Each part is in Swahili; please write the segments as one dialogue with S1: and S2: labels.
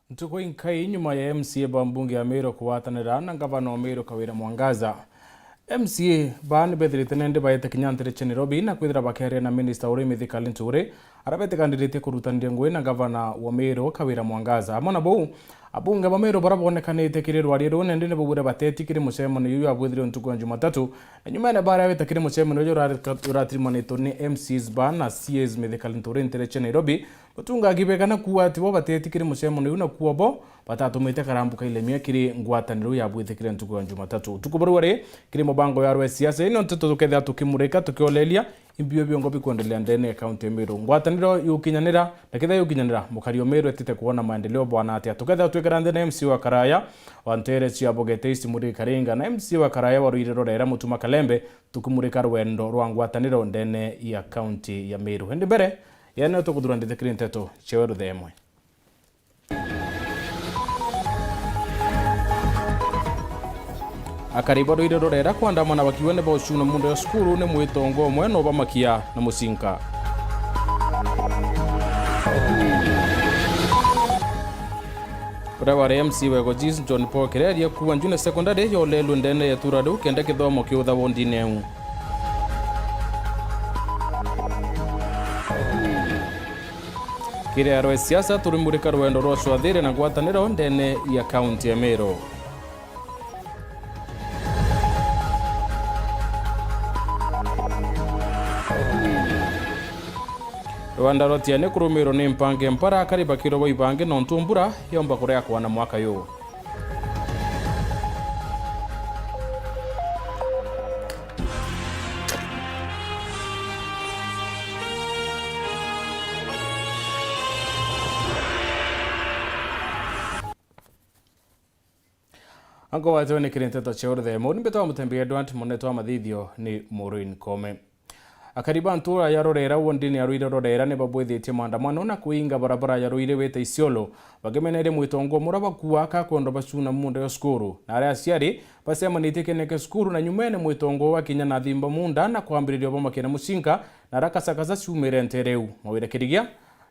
S1: Ntuko inkai nyuma ya MCA bambunge ya Meru kuwatanira na gavana wa Meru Kawira Mwangaza. MCA bani bethirite nende baite kinyantere cha Nairobi na kwithira bakeria na minister urimi Thikali Nture arabete kandirite kurutanira ngwe na gavana wa Meru Kawira Mwangaza. Amona bau abunge ba Meru barabonekanite kirirwa rero nende ne bubure batetikire musemano yuyu abwithire ntuko ya Jumatatu na nyuma ya bara yabetakire musemano yo ratirimanito ni MCs ban na CS Thikali Nture ntere cha Nairobi batunga gibekana kuwa ati bo batetikire musemano yuyu na kuwa bo batatumite karambuka ile miakiri ngwataniro ya bwithikire ntuko ya Jumatatu tukubarware kiri mubango ya rwa siasa ino Nteto tuketha tukimurika tukiolelia imbio biongo bikuendelea ndene county ya Meru ngwataniro yukinyanira na kitha yukinyanira mukario Meru etite kuona maendeleo bwana ati tuketha twekera ndene MC wa Karaya wa Ntere cia bogete istimuri Karinga na MC wa Karaya wa Ruirero rera Mutuma Kalembe tukumurika rwendo rwa ngwataniro ndene ya county ya Meru hendi mbere yana tukudura ndithikire Nteto cia Weru Imwe akaribo Ruirero rera kwandamana bakiwene boshuna mundu ya skuru ne mwitongo mwe no bamakia na musinka Raware MC wego Jesus John Paul Kereria kuwa njune secondary yo lelu ndene ya turadu kende kithomo kiutha wondine u kire arwe siasa turimurika rwendo rwa swathire na ngwataniro ndene ya county ya Meru Rwanda rotiane kurumiro ni mpange mpara kariba kirobo ibange no ntumbura yomba kurea kwa na mwaka yo Ango wazone Nteto cia Weru Imwe nimbeto wa MUTEMBEI Edward moneto wa mathithio ni Maureen Kome akariba ntura ya rorera wondini ya Ruirero rorera ne babwethitie maandamano na kuinga barabara ya Ruire wete Isiolo bagemenere mwitongo muraba kuwa ka kondo bacuna munda ya skuru na aria aciari basemanite keneke skuru na nyumene mwitongo wa kinya na thimba munda na kwambiririo bomakena mucinka na rakasakaza ciumire ntereu mawire kirigia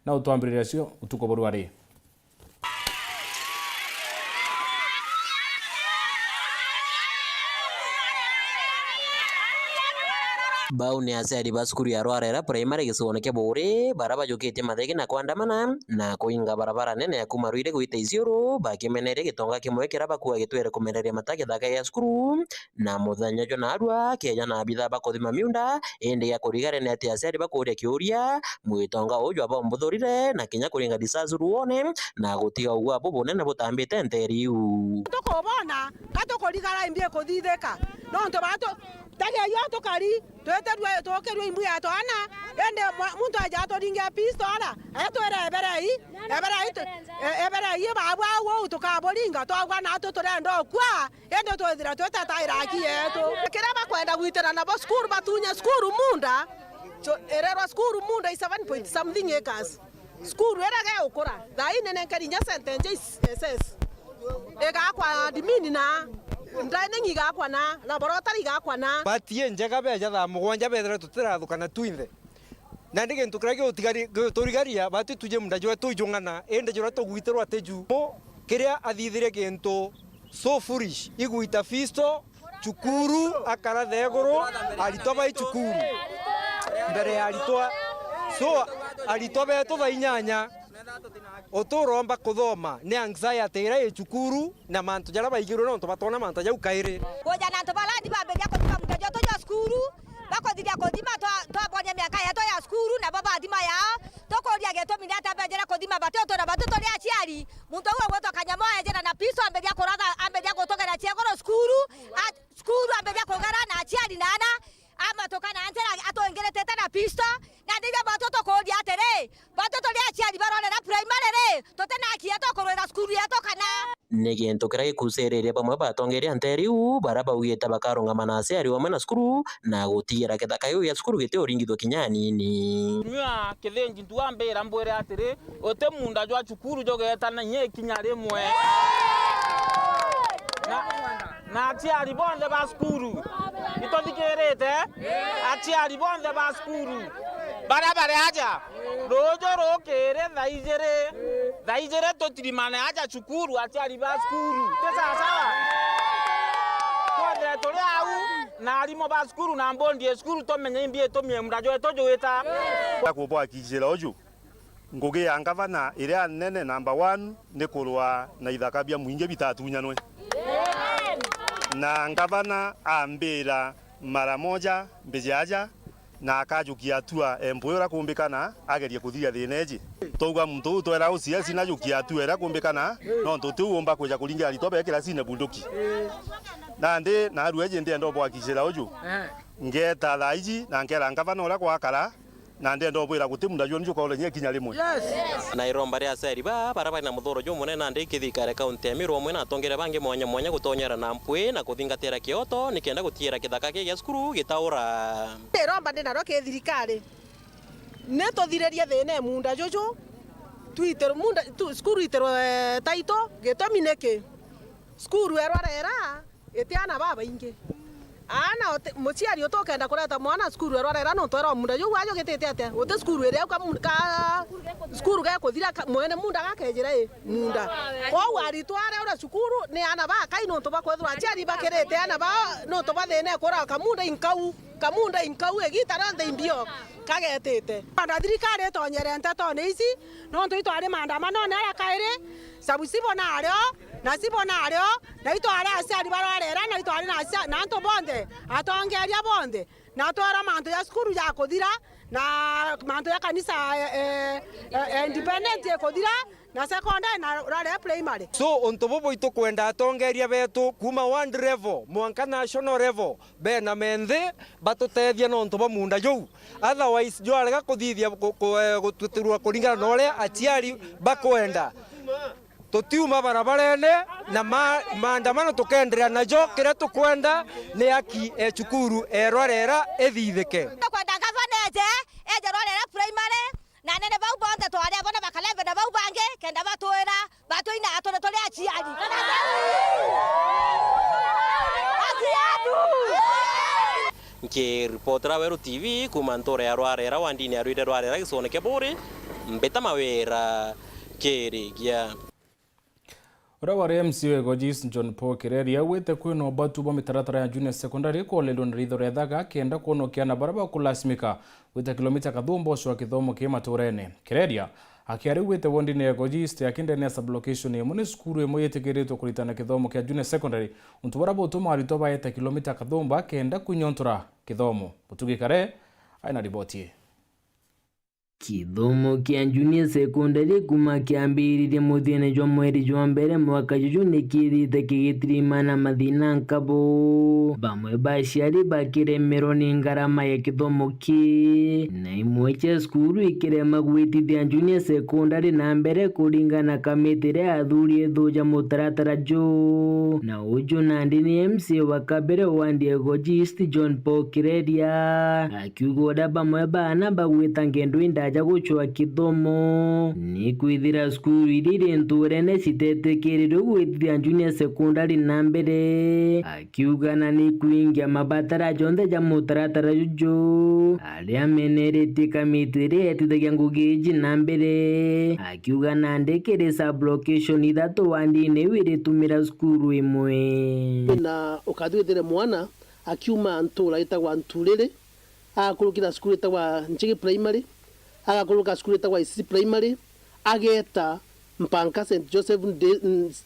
S1: na utwambiriria cio utuko borwari
S2: Bau ni aciari ba cukuru ya Rwarera primary gicigono kia Buri baraba jukite mathege na kwandamana na kuinga barabara nene ya kuma Ruire gwita Isiolo bakimenere gitonga kimwe kiraba kuwa gitwere kumeneria matage thaka ya cukuru na muthenya jo narua kenya na bitha bakothima miunda ende ya kurigare ne ati aciari bakuria kiuria mwitonga uju aba mbuthurire na kinya kuringa disazu ruone na gutiga ugwa bo bonene butambite nteriu
S3: tukobona katukurigara imbie kuthitheka no nto bato Tagi yo tokari tweterwe tokerwe Imwe atwana ende muntu aja atoringa pistola atwere eberai babwa wo tukaboringa twagwa na tuturendo kwa ende twethira twetataira yetu kiraba kwenda gwitera na bo skuru batunya skuru munda ererwa skuru munda 7 something acres skuru erage ukura thaine nenkarinya sentence ss ega kwa dimini na ndane ngiga kwa na laboratory ga kwa na
S4: batie njega beja tha mugwanja bethera tutirathukana twinthe na ndige ntukirage utigari turigaria bati tuje munda jwa tujungana ende jwa tugwiterwa ateju kiria athithire kintu so foolish iguita fisto chukuru akara theguru alitoba ichukuru mbere alitwa so alitoba to inyanya oturomba kuthoma ni anxiety ira echukuru na mantu jara baigiro no batona manta jau kaire
S5: goja na to balandi baberia ko muta joto ya skuru bakodhiria kodima to abonya miaka yeto ya skuru na baba adima ya tokoria geto minata bejera kodima batoto na batoto ya chiari muntu uwe weto kanyamo ejera na piso amberia koraga amberia gotogera chiagoro skuru amberia kogara na chiari nana ama tokana antera atoengerete na pisto na ndiga batoto kodia tere batoto ya chiari barone na primary re totena kieto korera skuru yeto kana
S2: negento kira gikucereria bamwe batongeria nteriu baraba ugita bakaronga manase ari wamwe na skuru na gutigira githaka yu ya skuru gite uringithwo kinyanini
S6: nya kithenji ntuambira mbwere atiri ote munda jwa cukuru jogeta na nye kinya rimwe na aciari bonde ba skuru itothikerete aciari bonde ba skuru barabara aja rojo rokere thaijere Daijere totirimane acha chukuru atiari ba skuru. Tesa sawa. Kwa tole au na alimo ba skuru na mbondi skuru to menye mbie to mie mrajo to joeta.
S7: Ko akijela oju. Ngugi ya ngavana ire nene number 1 ni kurwa na ithaka bia muinge bitatu nyanwe. Na ngavana ambira mara moja mbejaja na akajukia tua empwera kumbikana agerie kuthiria thineji touga muntu twera ucia sina jukia tuera kumbikana no ntutu umba kuja kulinga litobe kila sine bunduki na ndi na rueje ndi ndo bwakishira uju ngeta thaiji na ngera ngavana ora kwakara na ndi ndo bwira guti munda joni juko lenye kinya limwe
S2: na iromba ria seri baraba na muthoro jo munene ndi kithikare kaunti ya Meru mwena atongere bange mwanya gutonyera na mpwe na kuthingatira kioto nikenda gutiira kithaka kia skuru gitaura
S3: iromba ndi naro ke thirikari ne tothirerie thene munda jojo twitter munda skuru itero taito getomineke skuru erorera etiana baba inge ana muciari utokenda kureta mwana skuru erorera no twera munda jo wajo getete ate ote skuru ere ka skuru ga kuthira mwene munda gakejera munda ko wari tware ora skuru ni ana ba kaino to bakwethwa aciari bakerete ana ba no to bathene kora kamunda inkau egitara nde imbio kagetete anda thirikari tonyere Nteto neici no twitware maandamano na akaire sabu sibona aryo na sibona aryo na itware aciari barorera na itware na aciari na nto bonde atongeria bonde na twara manto ya skuru ya kuthira na manto ya kanisa independent ya kuthira na secondary na rare primary
S4: so onto bobo ito kwenda atongeria betu kuma 1 level mwanka national level be na menthe batutethia no onto munda jou otherwise jo arega kuthithia gututurwa kuringana na ore aciari bakwenda tutiuma barabarene na maandamano tukenderea najo kire tukwenda ni aki chukuru erorera ethithike
S5: kwenda gavanete erorera primary na nene bau bonde tware bona bakalebe na bau bange kenda batwera batwina atone tole aciari
S2: nke reportera Weru TV kuma ntore ya rwarera wandini aruire rwarera gisoneke bore mbeta mawera kerigia
S1: Rawari MCA Gojis John Paul Kireria wete kwino batu bo mitaratara ya junior secondary ko lelo nritho rethaga kenda kono kiana baraba kulasimika wete kilomita kadhumbo shwa kithomo kima turene Kireria akiari wete wondine ya Gojis ya kindene sublocation ya mune skuru emo yetegereto kulitana kithomo kia junior secondary untu baraba utuma alitoba yete kilomita kadhumba kenda kunyontura kithomo Butugi Kare aina riboti
S8: Kithomo kia junior secondary kuma kiambiririe muthene jwa mweri jwa mbere mwaka juju nikirite kigitirimana mathina nkabo bamwe baciari bakiremerwo ni ngarama ya kithomo ki na imwe cia skuru ikirema gwitithia junior secondary na mbere kuringana kamitire athuri thuja mutaratara jo na uju nandi ni MC wa kabere wa Diego Gist John Paul Kireria akiugoda bamwe bana bagwita ngendo indaja guchwa kithomo ni kwithira skuru irire nturene citetekerire gwithia junior secondary na mbere akiugana ni kuingia mabatara jonde ja mutaratara juju aria menerete kamitire etithagia ngugi na mbere akiugana ndekere sublocation ithatu wandine wire tumira skuru imwe
S9: na ukathwithire mwana akiuma ntura itagwa nturire akurukira skuru itagwa Nchigi primary agakuruka skuru itagwa IEBC primary ageta mpanka St Joseph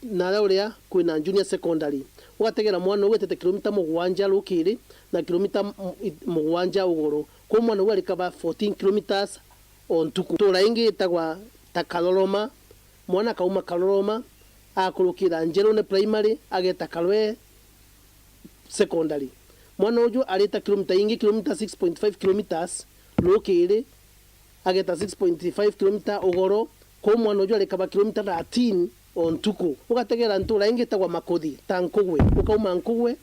S9: na uria kwina junior secondary ugategera mwana ugwetete kilomita 7 rukiri na kilomita 7 uguru kwa mwana uwe alikaba 14 kilometers on tuku tura ingi itagwa Takaloroma mwana kauma Kaloroma akurukira Njerone primary ageta Kalwe secondary mwana uju aleta kilomita ingi kilomita 6.5 kilometers rukiri ageta 6.5 km ugoro ko mwana uju alikaba kilomita 13 on tuku ugategera ntura ingi tagwa Makodi tankugwe ukauma nkugwe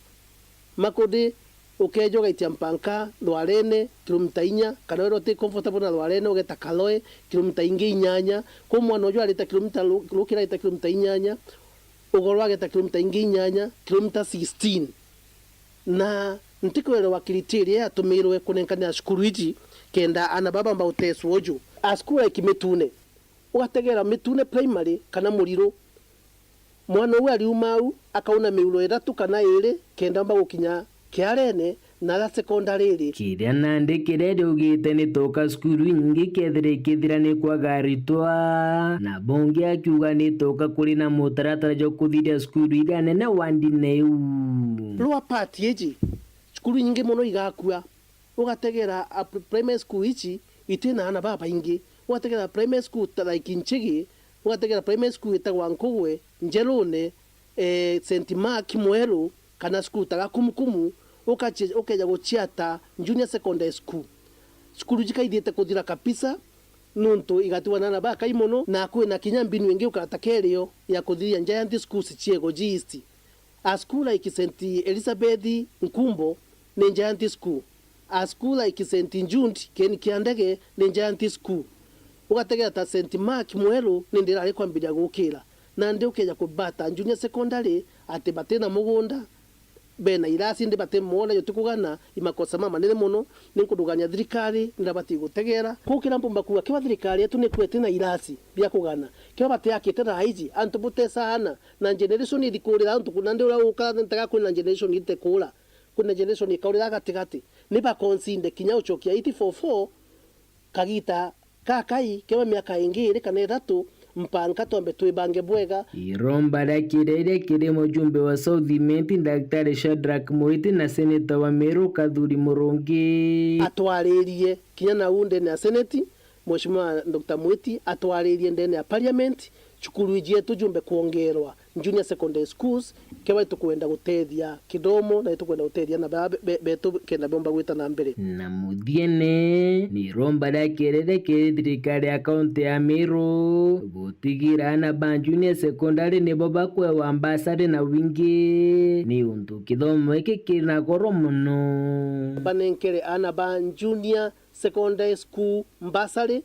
S9: Makodi ukejo gaitia mpanka Lwarene kilomita 4 kana wero te comfortable na Lwarene ugeta Kaloe kilomita ingi 8 ko mwana uju aleta kilomita rukira ita kilomita 8 ugoro ageta kilomita ingi 8 kilomita 16 na ntikwero wa kriteria atumirwe kunenkania skuru iji kenda ana baba mba utesu oju askura kimetune ugategera mitune primary kana muriro mwana we ari umau akauna miulo 3 kana 2 kenda mba gukinya kiarene na la secondary
S8: kiria nande kirede ugite ni toka skuru nyingi kethira ni kwa garitwa na bonge akiuga ni toka kuri na mutaratara jo kuthira skuru igane na wandineu
S9: lower part yeji skuru nyingi muno igakua ugategera primary school ichi itina ana baba ingi ugategera primary school like Nchigi ugategera primary school itagwa Nkugwe Njerone St Mark Weru kana school taga Kumukumu ukeja guchiata junior secondary school jikaithiete kuthira kabisa nuntu igatiwana na baka imono na kwina kinya mbinu ingi ukatakerio ya kuthiria giant schools chiego East a school like St Elizabeth Nkumbo ni giant school a school like St Njundi ken kiandege ni giant school ugategera ta St Mark Weru ni ndira kwambiria gukira na ndi ukeja kubata junior secondary ati batena mugunda bena irasi ndi batemona yotukugana imakosa mama nene muno ninkuduganya thirikari ndabati gutegera kukira mbumba kuwa kiwa thirikari yetu ni kwete na irasi bya kugana kiwa bate yakite na haiji antu butesa hana na generation ilikurira antu kunande ura ukala ntaka kuna generation itekula kuna generation ikaurira gatigati ni ba consinde kinya uchokia 844 kagita kakai kiwa miaka ingiri kana 3 mpanka tombe tuibange bwega
S8: iromba la kirere kire mujumbe wa Southimenti Daktari Shadrack Moiti na seneta wa Meru Kadhuri Murongi
S9: atwaririe kinya na unde na seneti Mheshimiwa Dr. Moiti atwaririe ndene ya parliament chukuru ijie tujumbe kuongerwa junior secondary schools kewa tukwenda gutethia kidomo na tukwenda gutethia na betu kenda bomba gwita na mbere
S8: na mudiene ni romba la kirere kire thirikari ya kaunti ya Meru gutigira na ba junior secondary ni baba kwe wa ambassador na wingi ni untu kithomo iki kina goro muno
S9: banenkere ana ba junior secondary school ambassador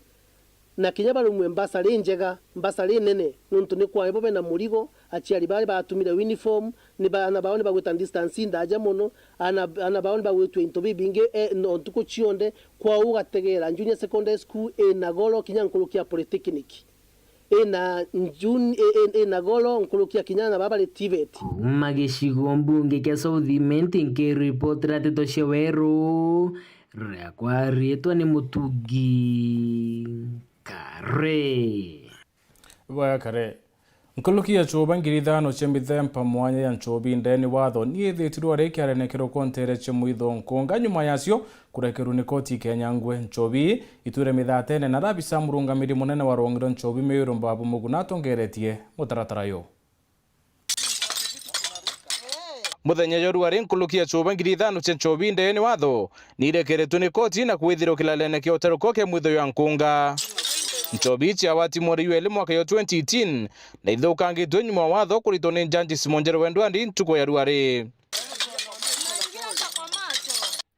S9: na kinya barumwe mbasari njega mbasari nene nuntu ni kwa ebo na murigo achiari bari batumira uniform ni bana baone bagwita distance ndaje muno ana baone bagwitwe into bibinge ntuko chionde kwa ugategera junior secondary school na golo kinya nkulukia polytechnic na na golo nkulukia kinya na baba le TVET
S8: magishigo mbunge kya Southimenti nke report rateto sheweru rekwa rieto ni mutugi kare
S1: waya kare nkulukia choba ngiri 5 chembithe mpamwanya ya nchobi ndeni watho ni thitirwa rekiare nekero kontere chemuitho nkonga nyuma yacio kurekeru ni koti Kenya ngwe nchobi iture mithatene na rabisa murungamiri munene wa rongiro nchobi Meru Mbabu Muguna tongeretie mutaratara yo muthenya yoru ari nkulukia choba ngiri 5 chenchobi ndeni watho ni rekeretu ni koti na kwithiro kilalene kya uteruko ke mwitho ya nkonga nchobi cha wati mweri wele mwaka yo 2018 na ithukangitwe nyuma watho kurito ni Jaji Simonjere Wendwandi ntuko ya ruari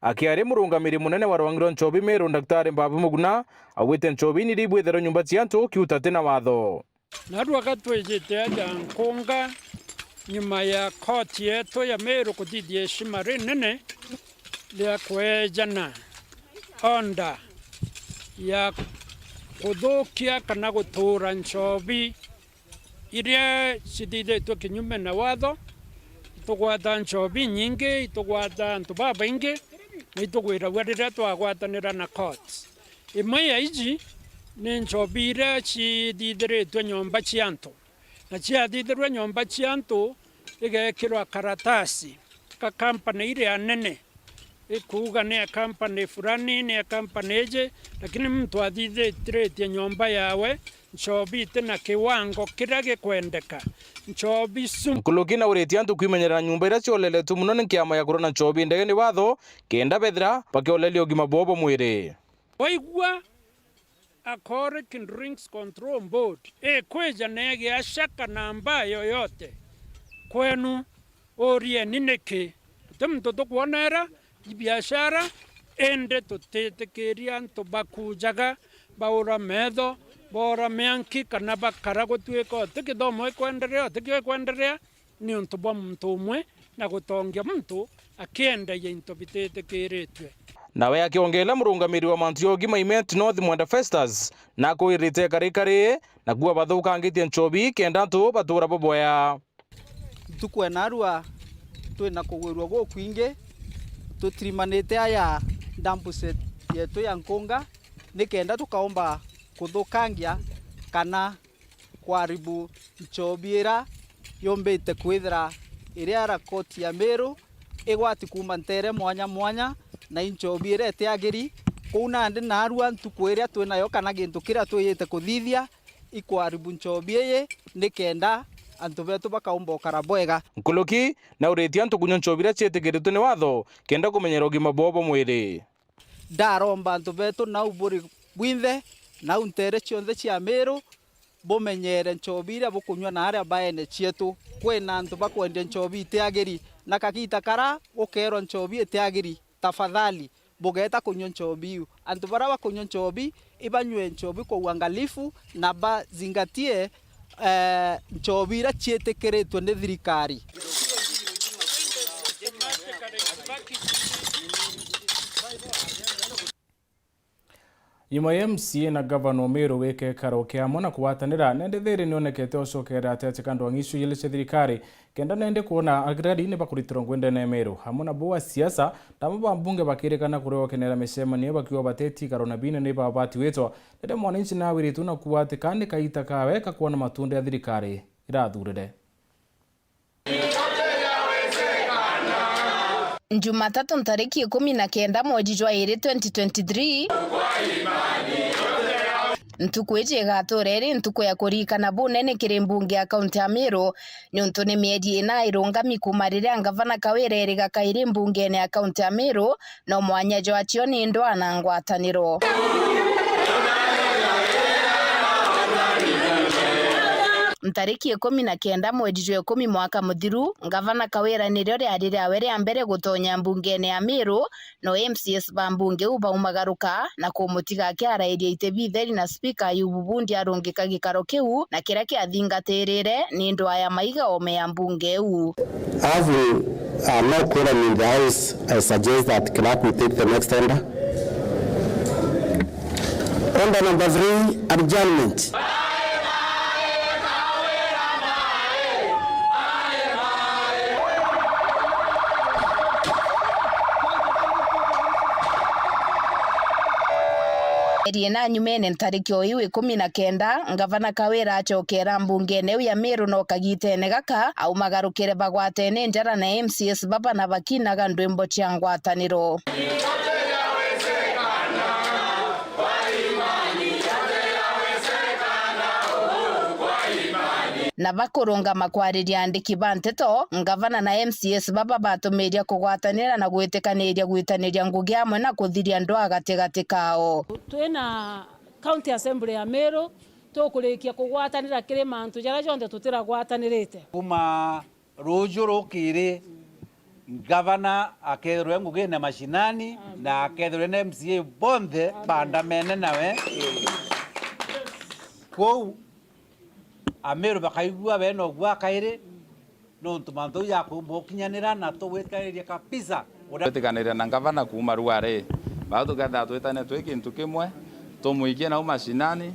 S1: akiari murungamiri munene wa rwangiro nchobi Meru Daktari Mbabu Muguna awite nchobi ni ribwethero nyumba ciantu kiuta tena watho
S10: na rwagatwejete aja nkonga nyuma ya koti yetu ya Meru kudidi heshima rinene ya kwejana onda ya kuthukia kana gutura nchobi iria cithithitwe kinyume na watho itugwata nchobi nyingi itugwata antu baba ingi na itugwiragua riria twagwatanira na court imwe ya iji ni nchobi iria cithithiritwe nyomba cia antu na ciathithirwe nyomba cia antu igekirwa karatasi ka kampani iria nene ikuga ni ya kampani fulani ni ya kampani eje lakini mtu athithitie nyomba yawe nchobi tena kiwango kira gikwendeka nchobi nkuluki ureti antu kwimenyera nyumba ira cioleletu muno ni kiama ya kurona nchobi ndege ni watho kenda bethira pakiolelio gima bobo mwiri waigua Alcoholic Drinks Control Board kweja nege ashaka namba yoyote kwenu orie nineke mtoto kuonera biashara ende tutetekeria antu bakujaga baura medho bora meanki kana bakara gutweka tikithomo kwenderea ni untu bwa mtu umwe na gutongia mtu akienda into bitetekeretwe
S1: nawe akiongela murungamiri wa mantu ya ugima Imwe North Mwenda Festus na kuirite karikari na kuwa bathukangitie nchobi kenda antu batura boboya.
S11: Tukwenarua twina kugwirwa go kwingi tutirimanite aya dambuset yetu ya nkonga nikenda tukaomba kuthukangia kana kwaribu nchobira yombete kwithira iria rakoti ya Meru igwati kuma ntere mwanya mwanya na inchobira etiagiri kuna ndi narua ntuku iria twinayo kana gintu kiria twiyite kuthithia ikwaribu nchobie nikenda antu betu bakaomba karabwega
S1: nkuluki na uretia antu kunya nchobira cietigiritwe ni watho kenda kumenyera ugima bobo mwiri
S11: ndaromba antu betu na uburi bwinthe na untere cionthe cia Meru bumenyere nchobira bukunywa na aria baene cietu kwina antu bakwendia nchobi itiagiri na kakita kara ukero nchobi itiagiri tafadhali bugeta kunywa nchobi antu bara bakunywa nchobi ibanywe nchobi kwa uangalifu na bazingatie nchobira cietikiritwe ni thirikari.
S1: Imwe MCA na Governor Weru weke karo kiamo na kuwatanira nende thiri nionekete ocokera ateteka ndwangishu yile cia thirikari kenda nende kuona agrari ne bakuritiro ngwende na Meru hamwe na bua siasa tamo bambunge bakirekana kurewa kenera micemania bakiwa bateti karo na bine ne babati wetwa nende mwananchi na wiritu na kuwatikane kaita kawe kakuona matunda ya thirikari irathurire.
S12: Jumatatu tariki 19 mwezi wa 2023 ntuku ije gatoreri ntuku ya kurikana bunene kiri mbunge ya kaunti ya Meru ni untu ni miedi ina irungami kumariria ngavana Kawere gakairi mbungene ya kaunti ya Meru na mwanya jwacio ni ndwa na ngwataniro. Mtariki 19 mwezi wa 10 mwaka muthiru ngavana Kawere nirio riari riawe ria mbere gutonya mbungene ya Meru no MCS ba mbunge ubaumagaruka na kumutiga akiarairia itebi theri na speaker yububundi arungika gikaro kiu na kiria kiathingatirire ni ndwa ya maiga ome ya mbunge u.
S13: As we are not quorum in the house, I suggest that clerk will take the next tender. Order number 3, adjournment.
S12: Eriena nyumene ntariki oyu 19 ngavana Kawere achokera mbungene ya Meru no kagitene gaka aumagarukire bagwatene njara na MCS baba na bakinaga ndwimbo cia ngwataniro. Na bakurunga makwariria andiki ba Nteto ngavana na MCS baba batumiria kugwatanira na gwitikaniria gwitaniria ngugi amwe na kuthiria ndwa gatigati kao.
S14: Twina county assembly ya Meru tukurikia kugwatanira kiri mantu jara jonde tutira gwatanirite
S15: kuma ruju rukiri gavana akethirwe ngugi na mashinani na akethirwe na MCA bonthe bandamene nawe kou Ameru bakaigua beno gwa kaire no ntumanto ya kumbokinyanira na to wetaniria kabisa
S6: wetaniria na gavana kuma ruare bado kada twetane twekintu kimwe tumuikie na mashinani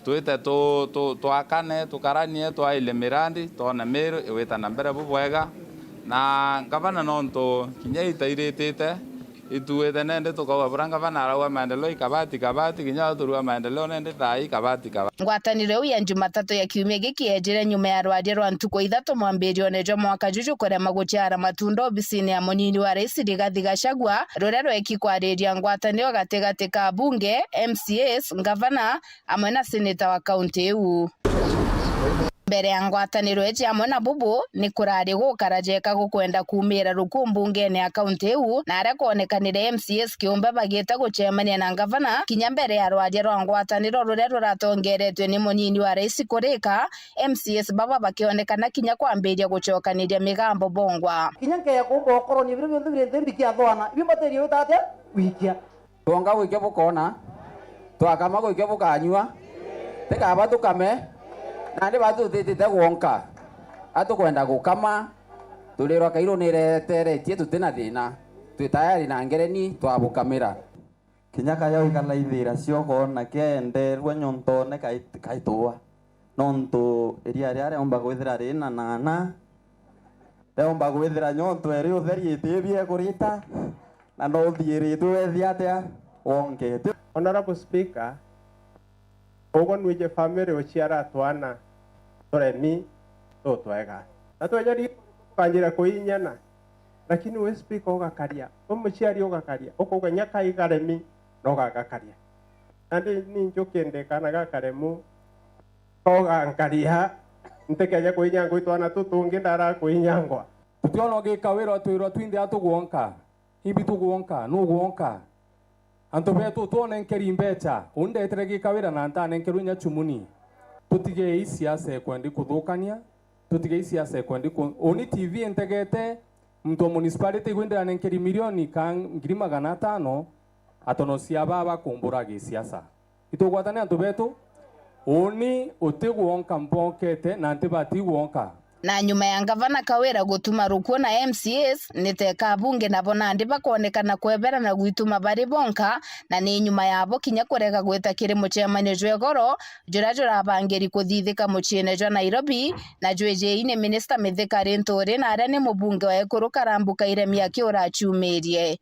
S6: twete to akane tukaranie to ile mirandi to na Meru iwetana mbere bubwega na gavana nonto kinya itairitite ituwete nende tukawa buranga bana arawa maendeleo ikabati kinya turua maendeleo nende Thaa kabati.
S12: Ngwataniro ya Jumatatu ya kiumia giki ejire nyuma ya rwadia rwa ntuku 3 mwambirio nejo mwaka juju kore maguciara matundo obisini ya munini wa rais Rigathi Gachagua rore rweki kwariria ngwataniro gatigati ka bunge MCS ngavana amwe na seneta wa kaunti iu. Mbere ya ngwataniro eji amwe na bubu ni kurari gukarajeka gukwenda kumira rukumbungene ya kaunti iu na aria kuonekanire MCS kiumbe bagieta gucemania na ngavana kinya mbere ya rwadia rwa ngwataniro ruria ruratongeretwe ni munini wa rais kurika MCS baba bakionekana kinya kwambiria gucokaniria migambo bongwa
S16: kinya ngeya kumba okoro ni biru bire thembi kia thwana ibi materio utate wikia
S17: tonga wike bukona twakama wike bukanywa tekaba tukame nande batu tete wonka atukwenda gukama tulirwa kairo nireteretie tutina thina twitayari na ngereni twabukamira
S18: kinyaka yao ikala ithira cioko na kenderwe nyontone kaitua nontu iria ria omba gwithira rina nana omba gwithira nyonto eri utheri itibie kurita na no thiiritu ethi atia wongete.
S19: Honorable Speaker, ogo nwije family ochiara twana toremi twega na twejari kanjira kuinyana lakini we speaker ogakaria omuchiari ogakaria okoga nyaka igaremi no gagakaria andi ni njokende kana gakaremu ogankaria ntekeje kuinyangwa itwana tutungi ndara kuinyangwa
S20: tutiono gikawira twirwa twinde atugwonka ibi tugwonka no gwonka anto betu tuone nkeri mbecha undetere gikawira na ntane nkerunya chumuni tutige isiasa kwendi kuthukania tutige isiasa kwendi oni TV entegete mtu municipality gwindira nenkeri milioni kan 500 atono cia baba kumbura gisiasa itugwatane antu betu oni utigwonka mpokete na ntibati gwonka.
S12: Na nyuma ya ngavana Kawira gutuma rukuo na MCAs niteka bunge nabo nandi bakonekana kwebera na gwituma bari bonka na ni nyuma yabo kinya kurega gweta kiri muchemanyo jwe goro jura bangeri kuthithika muchiene jwa Nairobi na jwejeine minister Mithika Ntore na aria ni mubunge wa Ekuru Karambuka Iremia kiura chumerie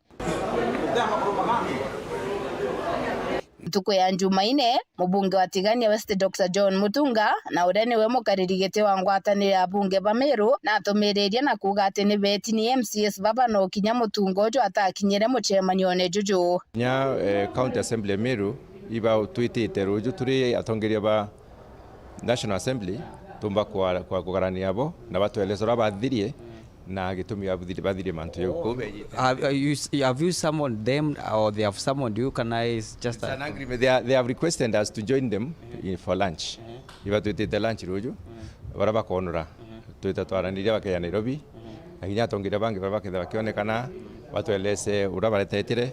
S12: tuko ya Jumaine mubunge wa Tigania West Dr. John Mutunga na uria niwe mukaririgite wa ngwatanire ya bunge ba Meru na atumireria na kuga ati ni beti ni MCS baba no kinya mutungo jo atakinyire muchemanyo ne juju
S21: nya county assembly Meru iba twitite ruju turi atongeria ba National Assembly tumba kwa kugarania abo na batwelezora bathirie na gitumi bathire mantu yo.
S22: Have you summoned them or they have summoned you? Can I just
S21: an agreement? They have requested us to join them for lunch. Iba twitite lunch ruju baraba konora twitatwaraniria bakaya Nairobi aginya tongira bangi babaketha bakionekana batweleze urabaretetire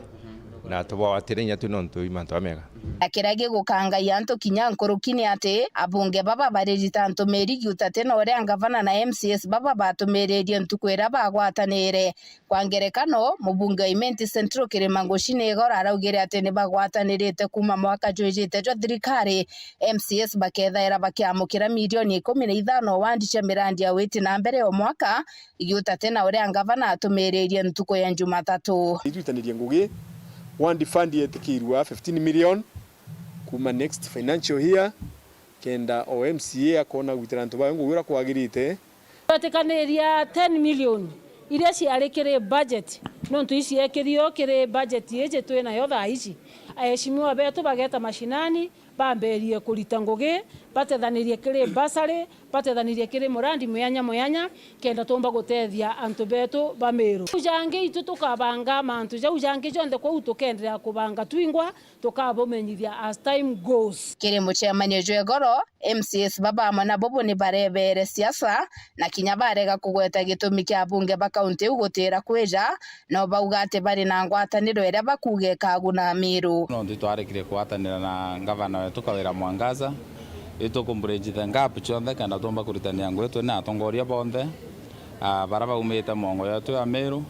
S21: na tubawatirenya tunontu imantu amega
S12: akirage gukanga yanto kinya nkorukini ate abunge baba barerita ntomeri giutate no ore ngavana na MCS baba batumererie ntukwera bagwatanire kwa ngerekano mubunge wa Imenti Central Kirimangoshine gora araugire ate ni bagwatanirite kuma mwaka jwejete jwa thirikari MCS bakethaira bakiamukira milioni 15 wandisha mirandi ya witi na mbere o mwaka giutate na ore ngavana atumererie ntuko ya Jumatatu
S23: itutanirie ngugi one fund yetikirwa 15 million kuma next financial year kenda OMCA akona gwitira ntu bangu wira kwagirite
S14: batekaniria 10 million iria ciarekere budget no ntu ici ekirio kire budget yeje twina yo thaa ici aheshimiwa betu bageta mashinani bamberie kurita ngugi batethanirie kire basari batethanirie kire murandi muyanya kenda tomba gutethia antu betu ba Meru ujange itu tukabanga mantu ja ujange jonde kwa utukendera kubanga twingwa tukabomenyithia as time goes
S12: kire muchemanyo jwe goro MCS baba mana bobo ni barebere siasa na kinya barega kugweta gitumi kya bunge ba county ugutira kweja no baugate bari na ngwataniro era bakuge kaguna Meru
S6: no nditwarekire kwatanira na gavana wetu Kawira Mwangaza itukumburejitha ngapu chonde kana tomba kuritania ngwetu na atongoria bonthe baraba umite mongo yetu ya Meru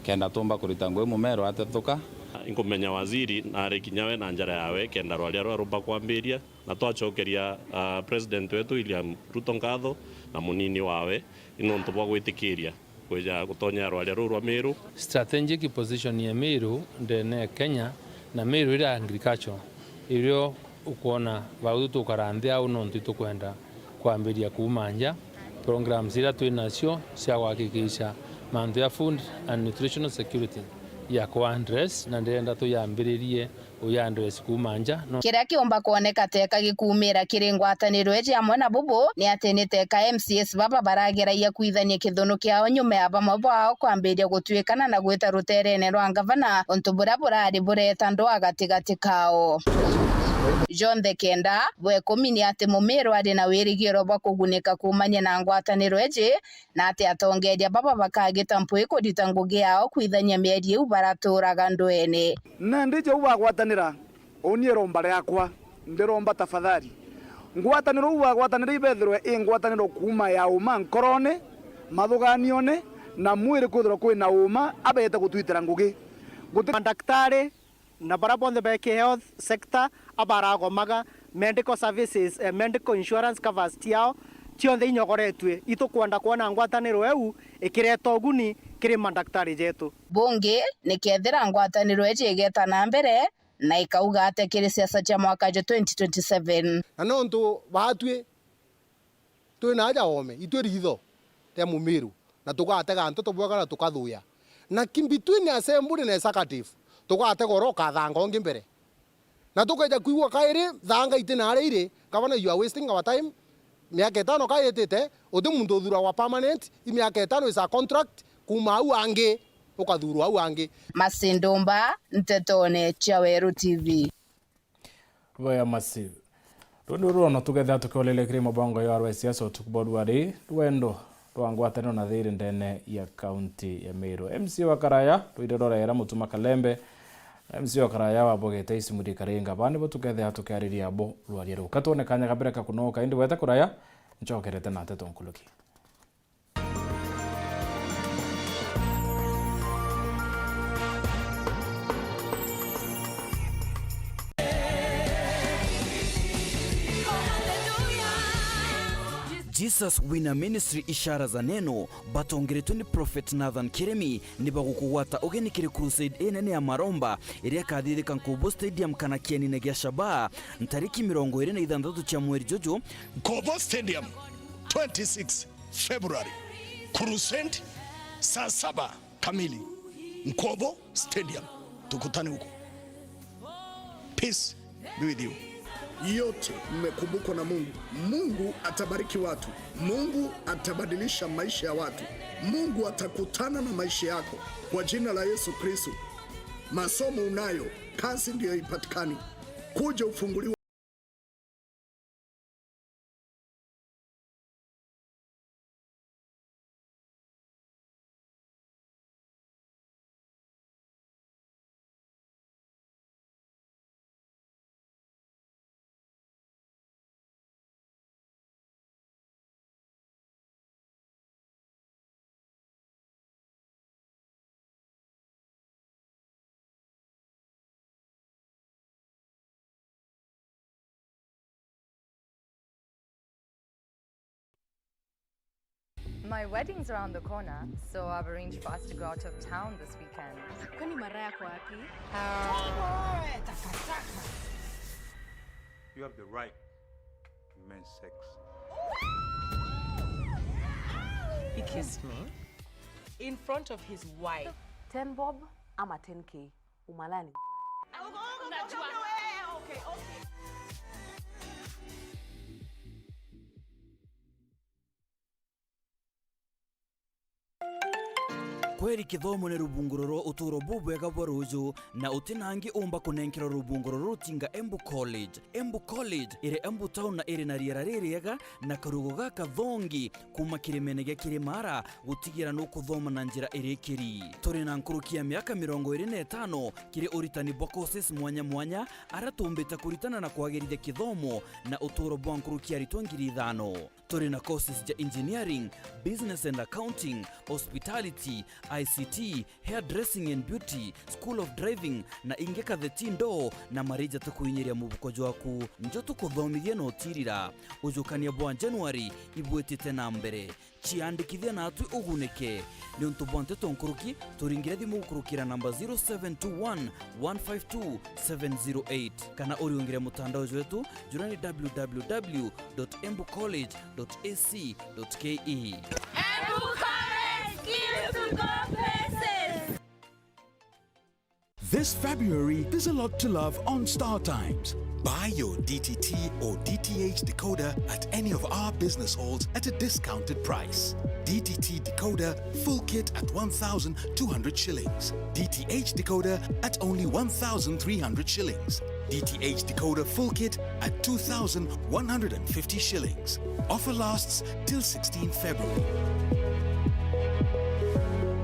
S6: kenda tomba kurita ngwe mu Meru atetuka
S24: inkumenya waziri na rekinyawe na njara yawe kenda rwalia rumba kwambiria na twachokeria president wetu William Ruto ngatho na munini wawe inonto bwa gwitikiria kweja gutonya rwalia rwa Meru.
S25: Strategic position ya Meru ndene Kenya na Meru ira agriculture irio ukona bautu karande au nontu tukwenda kwambiria kumanja programs ira twinacio cia gwakikisha mantu ya food and nutritional security ya address na ndenda tuyambiririe uya address kumanja
S12: no kira kiomba kuoneka teka gikumira kiri ngwataniro eje amwe na bubu ni atenete ka MCS baba barageraia kuithania kithono kiao nyume aba mabao kwambiria gutwikana na gweta ruterene rwa ngavana ontubura burari bureta ndo agatigati kao John the Kenda bwe komini ate Mumeru ari na wirigiro bwa kugunika kumanya na ngwataniro eje na ate atongeria baba bakagita mpwe kudita ngugi yao kuithania mieri u baraturaga ndwene
S26: na ndije ubagwatanira uniero mbare yakwa ndiromba tafadhali ngwataniro ubagwatanira ibethirwe ingwataniro kuma ya uma nkorone mathuganione na mwiri kuthira kwina uma abete gutwitira ngugi guti mandaktari na barabonde beke health sector abaragomaga medical services medical insurance covers tiao tionthe inyogoretwe itukwenda kuona ngwataniro eu ikireta uguni kiri mandaktari jetu.
S12: Bunge nikethira ngwataniro ejegeta na mbere na ikauga ate kiri siasa cha mwaka 2027
S2: na nontu batwe twina aja ome itwe ritho ria mumiru na tugatega ntoto bwaga na tukathuya na between assembly na executive tugatega oroka thanga ongi mbere na tukaja kuigwa kairi thanga itina areire gavana you are wasting our time. Miaka 5 kayetete uthi muntu thura wa permanent miaka 5 is a contract kuma au ange ukathuru au ange.
S12: Masindumba Ntetone cha Weru TV.
S1: Waya masivu rundu no tugetha tukolele kiri mabongo ya RSS tukubodwari rwendo rwangwataniro na thiri ndene ya county ya Meru. MC wa Karaya rwirora era mutuma Kalembe MC wa Karaya wabogete isimudi karinga bani bo tugetha tukariria bo rwari ru katone kanya kabere ka kunoka indi weta kuraya nchokerete na Nteto nkuluki.
S3: Jesus Winner Ministry ishara za neno batongeretwe ni Prophet Nathan Kiremi ni bagukuwata ugenikire crusade enene ya Maromba iria kathithika Nkobo Stadium kana kienine gya Shaba ntariki 26 cha mweri jojo.
S4: Nkobo Stadium 26 February crusade saa 7 kamili Nkobo Stadium, tukutane huko. Peace be with you. Yote mmekumbukwa na Mungu. Mungu atabariki watu. Mungu atabadilisha maisha ya watu. Mungu atakutana na maisha yako kwa jina la Yesu Kristo. Masomo unayo, kazi ndio ipatikani. Kuja ufunguliwe.
S5: My wedding's around the corner, so I've arranged for us to go out of town this weekend.
S7: Kwani mara yako wapi?
S9: You have the right to men's sex.
S7: He kissed me in front of his wife.
S27: 10 bob ama 10k. Umalani.
S7: Okay.
S3: Kweri kithomo ni rubunguroro uturo bubwega bwaruju na utinangi umba kunenkera rubunguroro rutinga Embu College. Embu College ire Embu town na ire na riera ririega na karugo gaka thongi kuma kirimene gya Kirimara gutigira no kuthoma na njira irikiri. Turi na nkurukia miaka 25 kiri uritani bwa courses mwanya aratumbita kuritana na kwagirithia kithomo na uturo bwa nkurukia ritwangiri 5. Turi na courses ja engineering, business and accounting, hospitality, ICT, hairdressing and beauty, school of driving na ingeka the tindo na marija tukuinyiria mubukojo waku njo tukuthomithia no tirira ujukania bwa January ibwetite na mbere chiandikithia na atu ugunike ni untu bwa Nteto nkuruki turingire thimu kurukira namba 0721 152 708 kana uriungire mutandao wetu jurani www.embucollege.ac.ke.
S7: Embu College, skills to go places.
S28: This February, there's a lot to love on StarTimes. Buy your DTT or DTH decoder at any of our business halls at a discounted price. DTT decoder full kit at 1,200 shillings. DTH decoder at only 1,300 shillings. DTH decoder full kit at 2,150 shillings. Offer lasts till 16 February.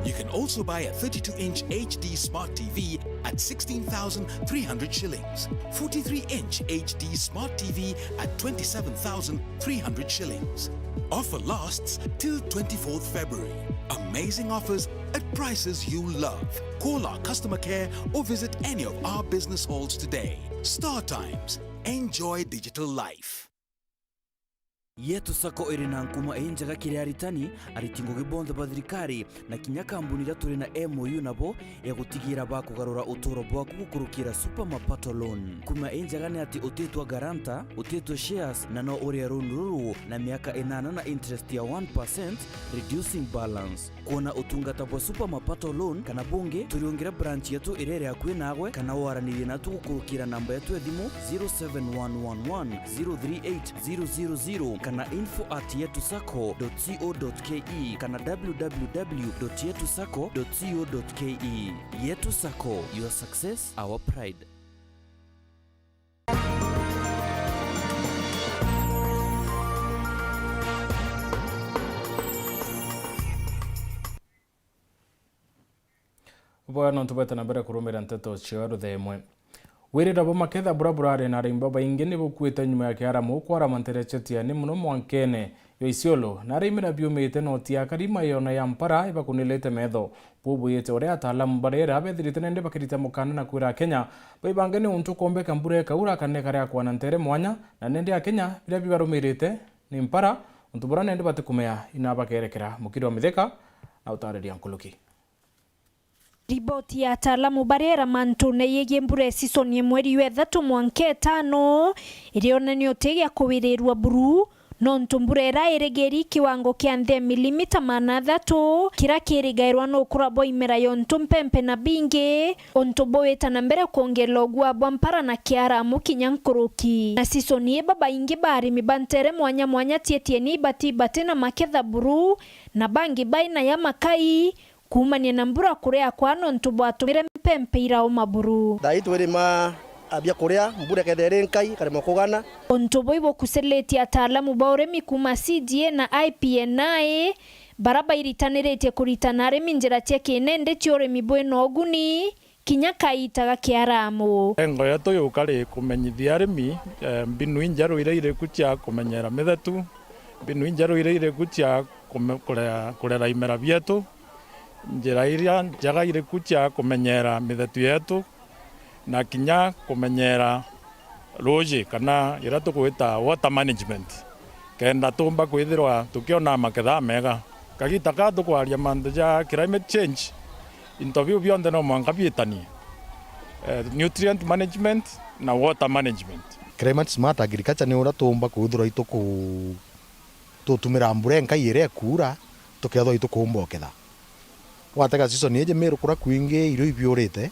S28: You can also buy a 32-inch HD Smart TV at at 16,300 shillings. 43-inch HD Smart TV at 27,300 shillings. Offer lasts till 24th February. Amazing offers at prices you love. Call our customer care or visit any of our business halls today. StarTimes. Enjoy digital life.
S3: Yetu Sacco iri na nkuma enjaga kiri aritani aritingo gibonde badrikari na kinya kambuni turi na MOU nabo egutigira bakugarura utoro bwaku gukurukira super mapato loan. Kuma enjaga ne ati utetwa garanta, utetwa shares na no ore runuru na miaka 8 na interest ya 1% reducing balance. Kuona utungata bwa super mapato loan kana bunge turiongira branch yetu irere akwe nagwe kana waraniri na tugukurukira namba yetu edimu 07111038000 kana info@yetusacco.co.ke kana www.yetusacco.co.ke. Yetu Sacco, your success, our pride.
S1: Bwana ntubeta na mbere kurumira Nteto chiwaru the Imwe. Wirira bo maketha buraburare na rimba baingi ni bukwita nyuma ya kiara mukwara manterechetia ni muno mwankene yo isiolo na rimira biumite no tia karima yona ya mpara iba kunilete medho bubu yete ore ataalamu barera bethirite nende bakirita mukana na kwira Kenya baibangene untu kombe kambure kaura kanne kare akwa na ntere mwanya na nende ya Kenya bila bibarumirite ni mpara untu bora nende batikumea inabakerekera mukiri wa mitheka na utareri ankuluki.
S8: Riboti ya ataalamu barera mantune yege mbure season ya mweri wa 3 mwanke 5 ilionanio tege kuwirirwa buru no ntumburera eregeri kiwango kia nthe milimita manathato kira kirigairwa no kurabo imera yo ntumpempe na binge ontoboeta na mbere kuongela ogwa bwampara na kiara mukinyankuruki na season ye baba ingi bari mibantere mwanya mwanya tietie ni bati na maketha buru na bangi baina ya makai kumania nambura kurea kwano ntubwatumire mpempe ira omaburu
S10: daitu werima abia kurea mbura kedere nkai kare mokogana
S8: ontobo ibo kuseleti ataalamu bauremi kuma CDA na IPNA baraba iritanirete kuritanare minjira cheke nende chiore mibweno oguni kinya kaitaga kiaramu
S11: engo yato yukari kumenyithia arimi mbinu injaru ire kutia kumenyera mithetu mbinu injaru ire kutia kurera imera bietu njira iria njaga ire kutia kumenyera mithetu yetu na kinya kumenyera roji kana ira tukwita water management kenda tumba kwithirwa tukiona maketha mega kagita ka tukwaria mandu ja climate change interview beyond no mwanga bietani nutrient management na water management.
S2: Climate smart agriculture ni ura tumba kwithirwa ituku tutumira mbure nkai ire kura tukethwa itukumboketha wataka season yeje meru kura kwingi irio ibiorete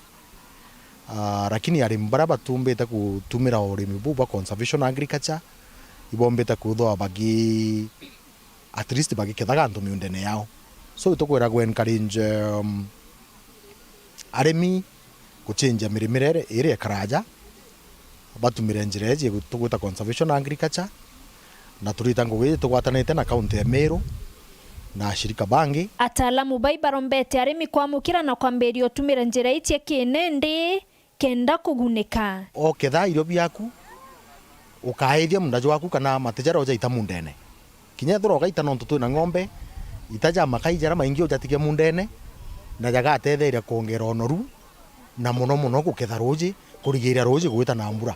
S2: lakini ari mbara batumbete kutumira urimi buba conservation agriculture ibombete kuthwa bagi at least bagi kethaga ntu miundene yao so itukwira gwen encourage arimi kuchenja mirimire ire karaja batumire njireje tugwita conservation agriculture na turita ngugije tugwatanite na county ya Meru na shirika bangi
S8: ataalamu baibarombete arimi kwamukira na kwamberio tumira njira itie kinende kenda kuguneka
S2: oketha irio biaku ukaethia mundajo waku kana matejara oja ita mundene kinya thoro gaita no ntutu na ng'ombe itaja makaijara maingi ojatige mundene na jaga atetheria kuongera onoru na muno guketha roji kurigira roji gwita na mbura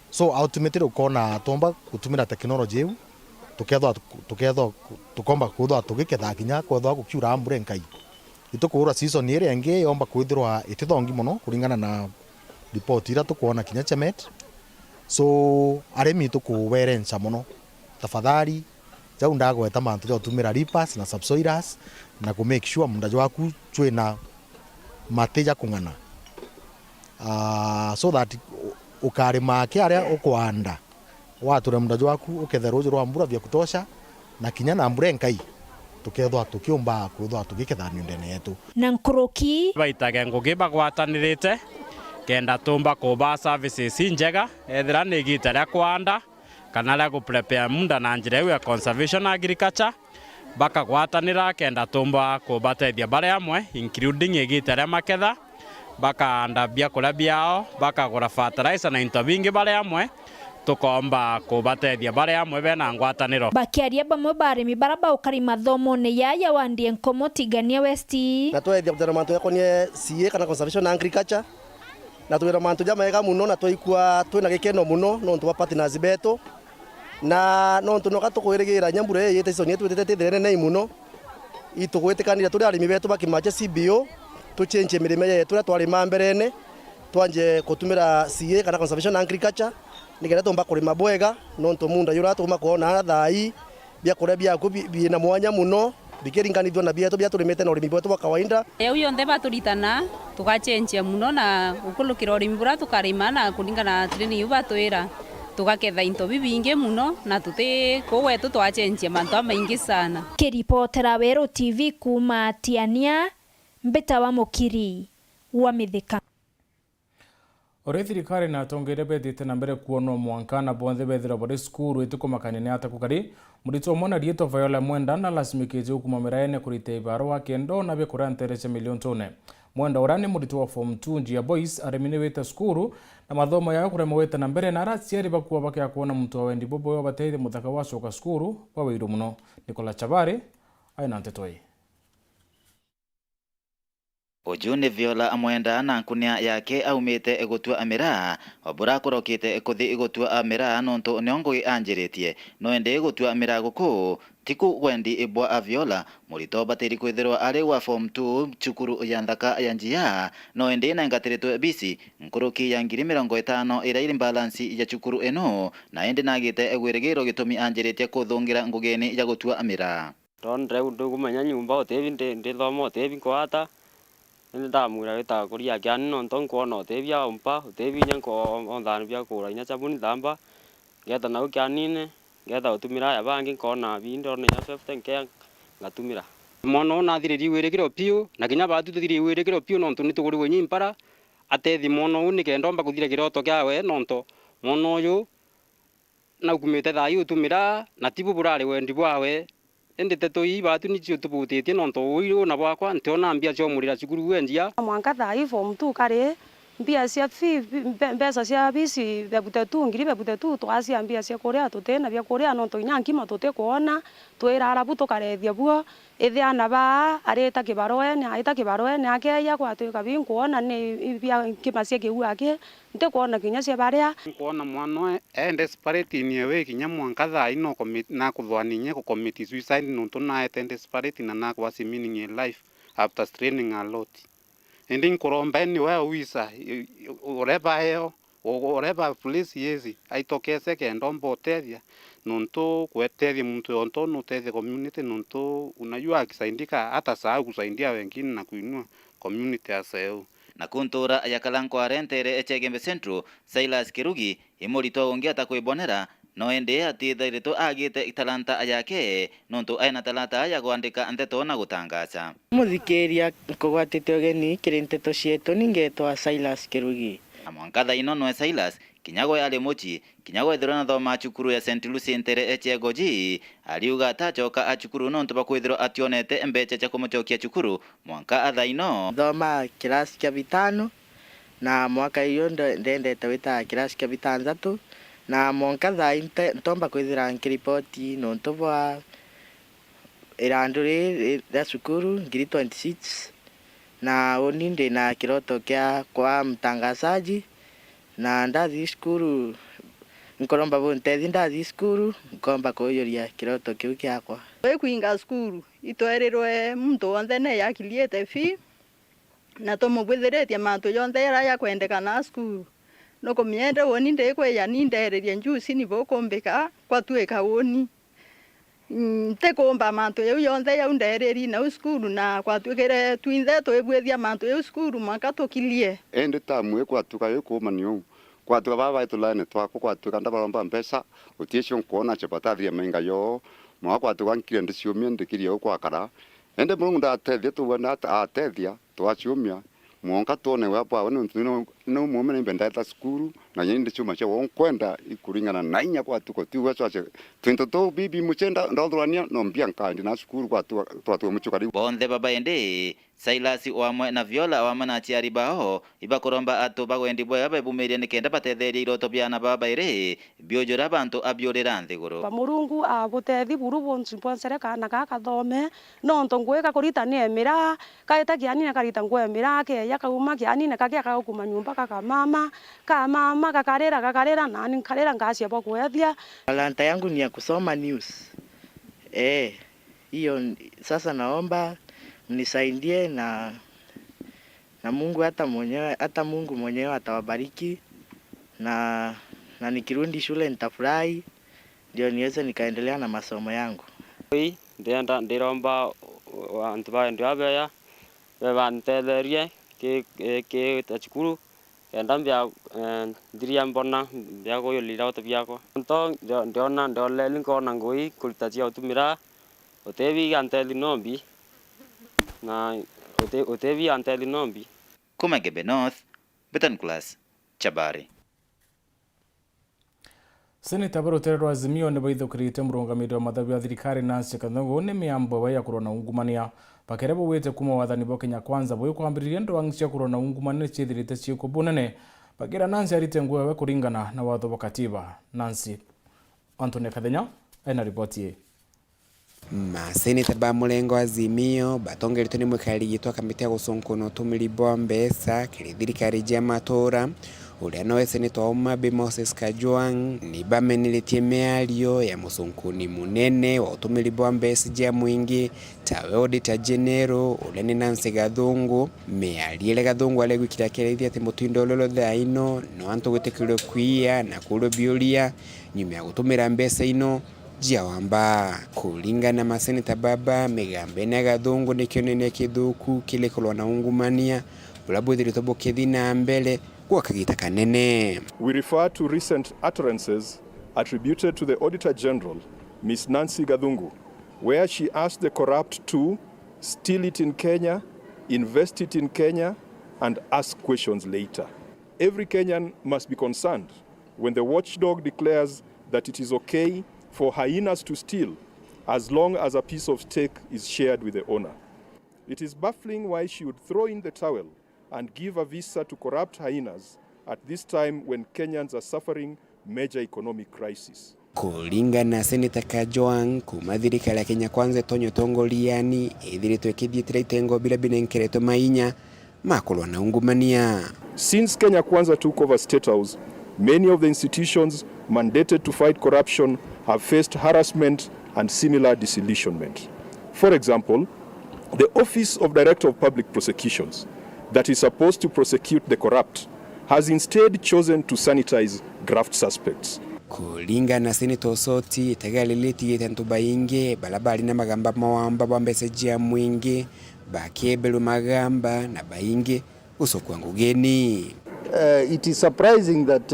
S2: so ultimately ukona tomba kutumira technology eu tukomba kuthwa tugiketha kinya kwethwa gukiura mbura nkai itukura season ire ngi yomba kwithirwa itithongi muno kuringana na report ira tukuona kinya Chemet so aremi tukuwerencha muno tafadhali jau ndagweta mantu ja utumira reapers na subsoilers na ku make sure mundajo waku twina mateja kungana so that ukarima kiaria ukwanda watura mundajo waku uketha rojo rwa mbura vya kutosha na kinya na mbura nkai tukethwa tukiumba kuthwa tugiketha nyundene yetu
S8: na nkuruki
S13: baitage ngugi bagwatanirite kenda tumba kuba services njega ethira ni gitara kwanda kana la ku prepare munda na njira ya conservation agriculture bakagwatanira kenda tumba kubatethia bare amwe including igitara maketha bakaanda biakura biao bakagura fertilizer na into bingi bari amwe tukomba kubatethia bari amwe bena ngwataniro.
S8: Bakiaria bamwe barimi baraba ukari mathomo ne yaya wandie nkomo tigania westi
S10: na twethia kutera mantu yakonie CA kana conservation and agriculture na twira mantu jamaiga muno na twaikua twina gikeno muno no ntu partners beto na no ntu no gatukwirigira nyambure yete soni twitete there nei muno itugwitikanira turi arimi betu bakimaje CBO tuchenje mirime yetu twari mamberene twanje kutumira CA kana conservation and agriculture nigera tomba kurima bwega no ntu munda yura tuma kuona thai bia kuria bia bina mwanya muno bikiringanithwa na bia turimite na urimi bwetu wa kawaida
S15: uyo nthe baturitana tugachenjia muno na ukulukira urimi bura tukarima na kulingana training yuba twira tugaketha into bibinge muno na tuti kwetu twachenjia mantu maingi sana.
S8: Kiripotera Weru TV kuma Tiania Mbeta wa Mukiri wa Mithika.
S1: Ore thirikari na tongere bethite na mbere kuonwo mwankana bonthe bethira bari skuru itukumakanene atakukari murito mona rieto Viola Mwenda na lasimikije ukumamira ene kurite ibaro wa kendo na bekura nterece milioni tone. Mwenda urani murito wa form 2 njia boys aremine wete skuru na mathomo yao kurema wete na mbere na ratsiari bakuwa bakia kuona mtu wa wendi bobo wa bateithe muthaka wa coka skuru wa Weru muno. Nicola Chabari aina Nteto.
S16: Ujune Viola Amwenda na nkunia yake aumite egotua amira wabura kurokite ekuthi egotua amira nonto neongo anjiretie no ende egotua amira guku tiku wendi ibwa a Viola murito bateri kwithirwa ari wa form 2 chukuru ya nthaka ya njia no ende na ngatiritwe bisi nkuruki ya 50 ira iri balance ya chukuru eno na ende nagite egwiregiro gitumi anjiretie kuthungira ngugeni ya gutua amira
S17: tonre undu kumenya nyumba otevi ndi thomo otevi kwata ndamura wita kuria kyani no ntonkuona otevia umpa otevinya ko ondana bya kura inya chabuni thamba geta na ukyanine geta utumira ya bangi kona bindo ne ya 15 ke ngatumira mono na thiriri wirekiro piu na kinya batu thiriri wirekiro piu no ntu nituguri wenyi impara atethi mono uni ke ndomba kuthira kiroto kyawe nonto mono yu na ukumite thayu utumira na tibu burari wendi bwawe Nteto hii batu nicho tuputete nonto uiro na bwakwa ntiona mbia cio murira cukuru wenjia
S18: mwanka Thaa form 2 kare mbia cia mbesa cia bisi bebutetu ngiri bebutetu twacia mbia cia kuria tutena bia kuria nonto inyangima tute kuona twira arabu tukarethia buo ithiana ba areta kibaroene aita kibaroene akeya kwa tuka binkuona ni bia kimacia kiuake nte kuona kinya cia baria
S19: kuona mwana desperate ni ewe kinya mwanka Thaa ino na kuthwaninye ku commit suicide nonto na desperate na kwa meaning in life after straining a lot ending kuromba ni wewe uisa ureba police yezi aitokese ke ndombo otethia nonto kwetethia mtu onto no tethia community nonto unajua akisaidika hata saa kusaidia wengine na kuinua community aseo
S16: na kuntura yakalanko arentere Echegembe Central Silas Kirugi imorito ongia takwibonera no ende atithirito agite talanta yake nonto aina talanta ya kuandika Nteto na gutangaza
S20: muthikiria kugwatite ogeni kiri Nteto cietu ningetwa Silas Kirugi
S16: amwankatha ino no Silas kinyago yale mochi kinyago ithirana thoma chukuru ya St. Lucie ntere Echegoji aliuga tachoka achukuru nonto bakwithiro ationete mbeche cha kumuchokia chukuru mwanka atha ino
S20: thoma kirasi kia 5 na mwaka hiyo ndendete wita kirasi kia 6 na mwanka Thaa ntomba kwithira nkiripoti nonto bwa iranduri ya cukuru ngiri 26 na oninde na kiroto kia kwa mtangazaji na ndathi skuru nkoromba bontethi ndathi skuru nkomba kuyoria kiroto kiu kiakwa
S21: kuinga skuru itwerirwe muntu wothe ne yakiliete fi na tomubwithiretie mantu yonthe ya kwendekana skuru no kumiende woni ndekweya nindererie njusi ni bokumbika kwatuika woni te komba mantu yau yonthe yau ndereri na skuru na kwatuikire twinthe twibwithia mantu yau skuru mwaka tukilie
S22: ende tamwe kwatuka yokumanio kwatuka baba itulane twako kwatuka ndabaromba mpesa utiesho kuona chapatathia menga yo mwa kwatuka nkire ndiciumia ndikirie kwakara ende mungu ndatethia tuwana atethia twaciumia mwonka tone wapa wano no mume mbendata skuru na yindi chuma cha wonkwenda ikuringana na inya kwa tuko tiwa chache twinto bibi muchenda ndolwania no mbianka ndi na skuru kwa tu muchukari
S16: bonde baba ende Silas wamwe na Viola wamana chiari bao ibakoromba ato bagwendi bwa babumeria nikenda batetheria iroto byana baba ire biojora bantu abiorera nthiguru
S18: Murungu abutethi buru bonsi bonsere kana gakathome no ntongweka kurita ni emira kaita kiani na karita ngwemira ke yakauma kiani na kakia kakuma nyumba kaka mama kakarera nani karera ngasia bwa kuethia.
S20: Talanta yangu ni ya kusoma news. Hiyo sasa naomba mnisaidie na Mungu hata Mungu mwenyewe atawabariki na nikirudi shule nitafurahi ndio niweze nikaendelea na masomo yangu.
S17: Ndienda ndiromba wantu baende abeya bebantetherie ke tachukuru endambia ndiria mbona byako yolira otobyako nto ndiona ndoleli nkona ngoi kulitatia utumira otebi anteli nombi na otebi anteli nombi
S16: Kumagebe North Betan Class Chabari.
S1: Seneta Weru Azimio ne baithukirite murungamiro wa mathabu ya thirikari Nancy Kathungu ni miambo ya kurona ungumania bakerebo wete kuma wathani bo Kenya Kwanza boyo kwambiriria ndwangi cia kurona ungumania ciithirite ciiko bunene bakira Nancy arite nguwe kuringana na watho wa katiba. Nancy Anthony Kathenya ena ripoti.
S4: Maseneta ba mulengo Azimio batongerito ni mwikari gitwa kamiti ya gusonkono tumiri bombesa kiri thirikari ja matora uria no seneta wa Imwe Moses Kajwang ni bamenilitie miario ya musonkoni munene wa utumiri bombesa ja mwingi tawe auditor general uria ni Nancy Gathungu miario Gathungu ale gwikira kerethia ati mutindo lolo thaino no antu gwitikirwo kwia na kurubiuria nyuma ya gutumira mbesa ino jiawamba kulingana maseneta baba migambe na Gathungu ni kionene kithuku kile kolwa na ungumania bulabudhiri tobo kethina mbele kwa kagita kanene.
S6: We refer to recent utterances attributed to the Auditor General, Ms. Nancy Gathungu, where she asked the corrupt to steal it in Kenya, invest it in Kenya, and ask questions later. Every Kenyan must be concerned when the watchdog declares that it is okay for hyenas to steal as long as a piece of steak is shared with the owner. It is baffling why she would throw in the towel and give a visa to corrupt hyenas at this time when Kenyans are suffering major economic crisis.
S4: Kulingana Seneta Kajwang kuma thirikari ya Kenya Kwanza tonyo tongoliani ithiritwe ikithiitira itengo bila binenkereto mainya makolwa na ungumania.
S6: Since Kenya Kwanza took over State House, many of the institutions mandated to fight corruption have faced harassment and similar disillusionment. For example, the Office of Director of Public Prosecutions, that is supposed to prosecute the corrupt, has instead chosen to sanitize graft suspects.
S4: Kulingana Seneta Osoti itagaliliti yetantu bainge balabali na magamba mawamba bambese jia mwingi bakebelu magamba na bainge usokwa ngugeni.
S12: It is surprising that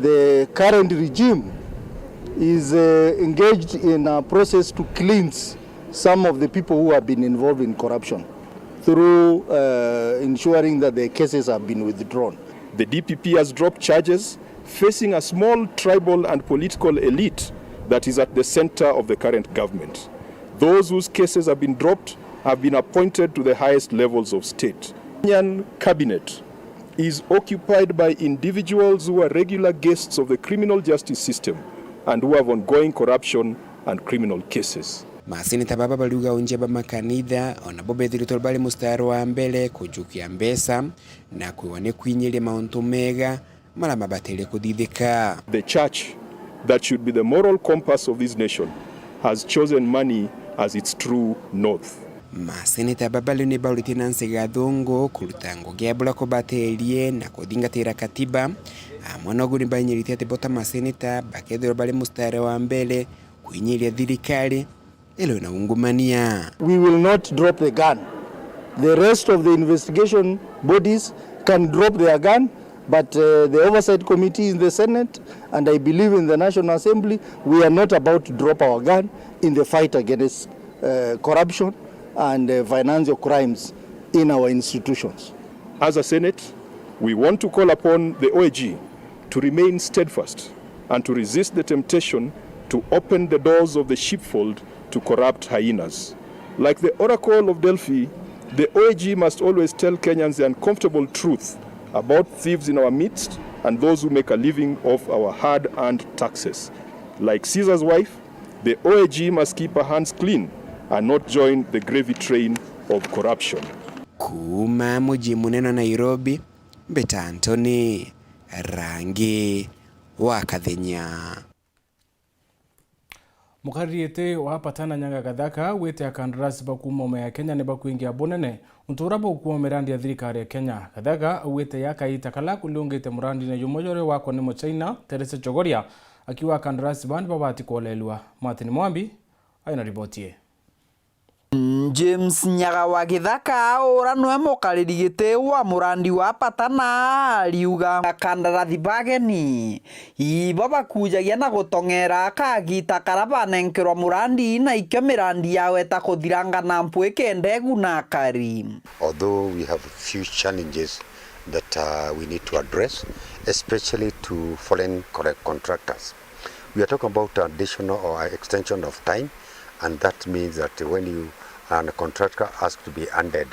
S12: the current regime is engaged in a process to cleanse some of the people who have been involved in corruption through ensuring that the cases have been withdrawn.
S6: The DPP has dropped charges facing a small tribal and political elite that is at the center of the current government. Those whose cases have been dropped have been appointed to the highest levels of state. The Kenyan cabinet is occupied by individuals who are regular guests of the criminal justice system and who have ongoing corruption and criminal cases.
S4: Maseneta baba baliuga unje ba makanitha ona bobe thirito bali mustari wa mbele kujukia mbesa na kuone kwinyele mauntu mega mala mabatele kuthithika.
S6: The church that should be the moral compass of this nation has chosen money as its true north.
S4: Maseneta baba lini bauliti Nancy Gathungu kulutango gyabula ko batelie na kudingatira katiba amwana guni banyiriti ati bota maseneta bakethero bali mustari wa mbele kuinyilia thirikari elo na ungumania.
S12: We will not drop the gun. The rest of the investigation bodies can drop their gun, but the oversight committee in the Senate and I believe in the National Assembly, we are not about to drop our gun in the fight against corruption and financial crimes in our institutions.
S6: As a Senate, we want to call upon the OAG to remain steadfast and to resist the temptation to open the doors of the sheepfold to corrupt hyenas. Like the Oracle of Delphi, The OAG must always tell Kenyans the uncomfortable truth about thieves in our midst and those who make a living off our hard-earned taxes. Like Caesar's wife, the OAG must keep her hands clean and not join the gravy train of corruption.
S4: Kuma muji munene Nairobi, Beta Anthony, Rangi wa Kathenya.
S1: Mukariete wa patana nyanga gathaka wete akandarasi bakuma ya Kenya ne bakuingia bonene unturabo kuwa mirandi ya thirikari ya Kenya gathaka wete yakaita kala kulungite murandi na yumojore wako ni China Teresa Chogoria akiwa akandarasi bandi babati kolelwa. Martin Mwambi aina ripotie.
S5: James Nyaga wa Githaka ora nwe mukaririgite wa murandi wa patana riuga akandarathi bageni ibaba kujagia na gutongera kagita karabanenkerwa murandi na ikyo mirandi yawe ta kuthiranga na mpweke ndegu na kari.
S9: Although we have a few challenges that we need to address, especially to foreign contractors. We are talking about additional or extension of time, and that means that when you and a contractor asks to be ended,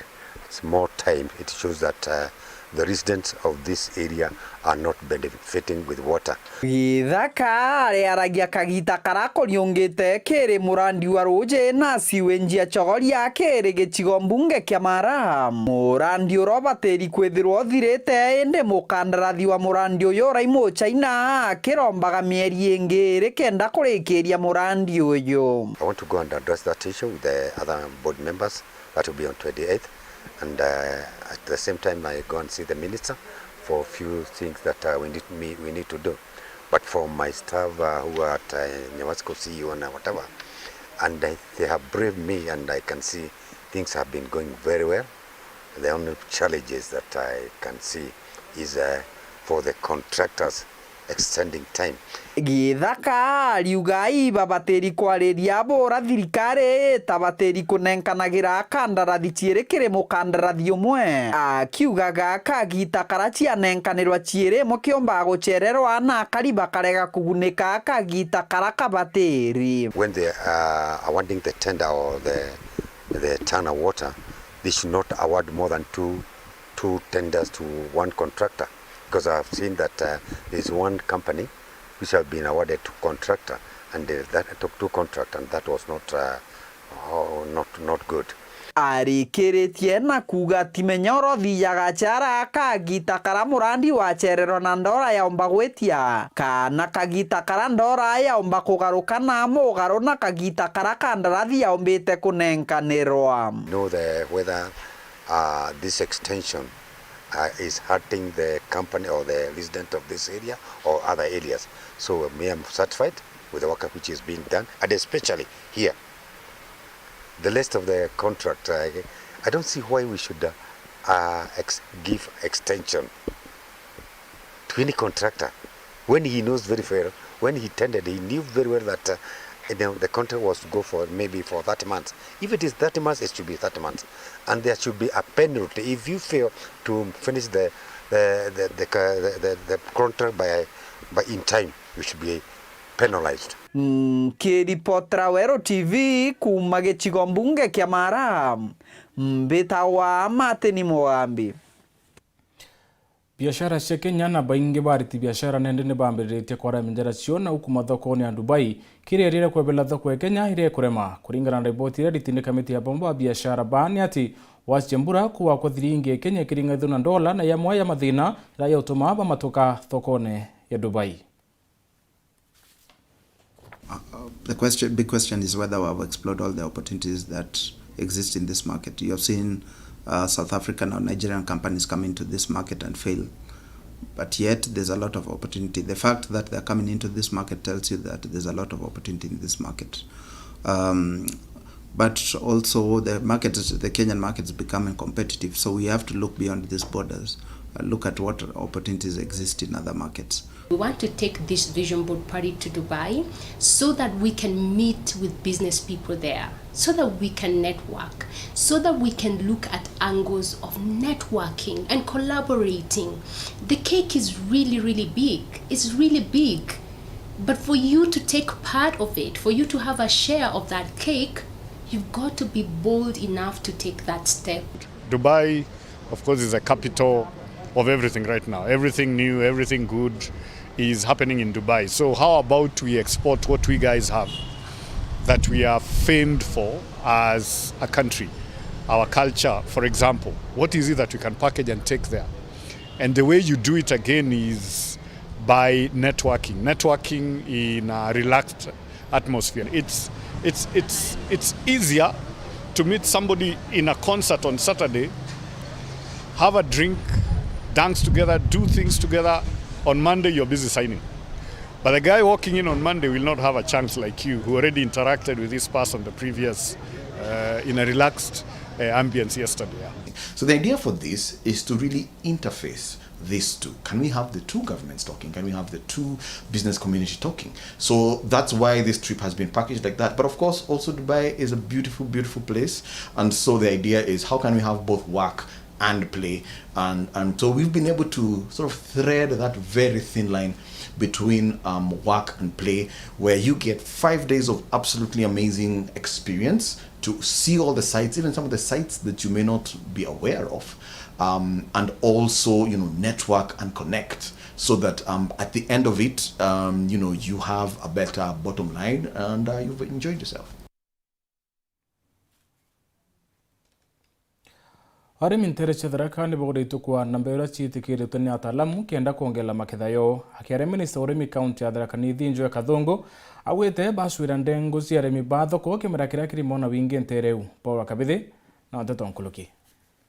S9: it's more time. It shows that the residents of this area are not benefiting with water.
S5: Githaka aragia kagita karako niongete kere murandi wa roje na siwenjia Chogoria kere gecigo mbunge kia Mara. Murandi orobateri kwethirwo thirete ende mukandarathi wa murandi uyo raimo China kirombaga mieri ingiri kenda kurikiria murandi uyo.
S9: I want to go and address that issue with the other board members. That will be on 28th. And at the same time, I go and see the minister for a few things that we need to do. But for my staff who are at Nyamasko CEO and whatever, and they have braved me, and I can see things have been going very well. The only challenges that I can see is for the contractors extending time.
S5: Githaka riugai babateri kwariria bora thirikari tabateri kunenkanagira kandarathi cierekere mukandarathi umwe akiugaga kagita karachia nenkanirwa ciere mukiomba gucererwa na kariba karega kugunika kagita karakabateri.
S9: When they are awarding the tender or the Thaa water, they should not award more than two tenders to one contractor. Because I've seen that there is one company which have been awarded to contractor, and that took two contractors, and that was not good.
S5: Arikiretie na kuga timenyoro thiaga chara kagita kara murandi wa cherero na ndora ya ombagwetia kana kagita kara ndora ya omba kugaruka na mugaro na kagita kara kandarathi ya ombite kunenkanirwa.
S9: Know whether this extension is hurting the company or the resident of this area or other areas. So I am satisfied with the work which is being done, and especially here. The rest of the contract, I don't see why we should give extension to any contractor when he knows very well. When he tendered, he knew very well that the contract was to go for maybe for 30 months. If it is 30 months, it should be 30 months, and there should be a penalty if you fail to finish the contract by in time. You should be penalized.
S5: Kiripotra Weru TV kumagecigo mbunge kia Mara mbita wa Martin Mwambi.
S1: Biashara cia Kenya na baingi bariti biashara nende ne bambirite kwara minjaracio na ukuma thoko-ini ya Dubai kire rire kwebela thoko ya Kenya ire kurema kuringana na riboti ya ritini kamiti ya bomba wa biashara bani ati wachembura kuwa kwa thiringi Kenya kiringa thuna dola na ya moya mathina ira ya utuma ba matoka thoko-ini ya Dubai.
S14: The big question is whether we have explored all the opportunities that exist in this market. You have seen South African or Nigerian companies come into this market and fail. But yet there's a lot of opportunity. The fact that they're coming into this market tells you that there's a lot of opportunity in this market. But also the Kenyan market is becoming competitive. So we have to look beyond these borders, look at what opportunities exist in other markets.
S23: We want to take this vision board party to Dubai so that we can meet with business people there, so that we can network, so that we can look at angles of networking and collaborating. The cake is really, really big. It's really big. But for you to take part of it, for you to have a share of that cake, you've got to be bold enough to take that step.
S3: Dubai, of course, is a capital of everything right now. Everything new, everything good is happening in Dubai. So how about we export what we guys have that we are famed for as a country? Our culture, for example. What is it that we can package and take there? And the way you do it again is by networking. Networking in a relaxed atmosphere. It's easier to meet somebody in a concert on Saturday, have a drink, dance together, do things together. On Monday, you're busy signing. But the guy walking in on Monday will not have a chance like you, who already interacted with this person the previous, in a relaxed ambience yesterday. Yeah.
S7: So the idea for this is to really interface these two. Can we have the two governments talking? Can we have the two business community talking? So that's why this trip has been packaged like that. But of course, also Dubai is a beautiful, beautiful place. And so the idea is, how can we have both work and play? And so we've been able to sort of thread that very thin line between work and play, where you get 5 days of absolutely amazing experience to see all the sites, even some of the sites that you may not be aware of. And also, network and connect, so that at the end of it, you have a better bottom line and you've enjoyed yourself.
S1: Arimi Nteto tharakani bogoritu kwa nambera chitikire tuni atalamu kenda kuongela makethayo akiare minista urimi county ya Tharaka Nithi Imwe Kathungu awite baswira ndengu cia arimi bathoko kimera kiria kirimona wingi ntereu Paul Kabithi na Nteto Nkuluki.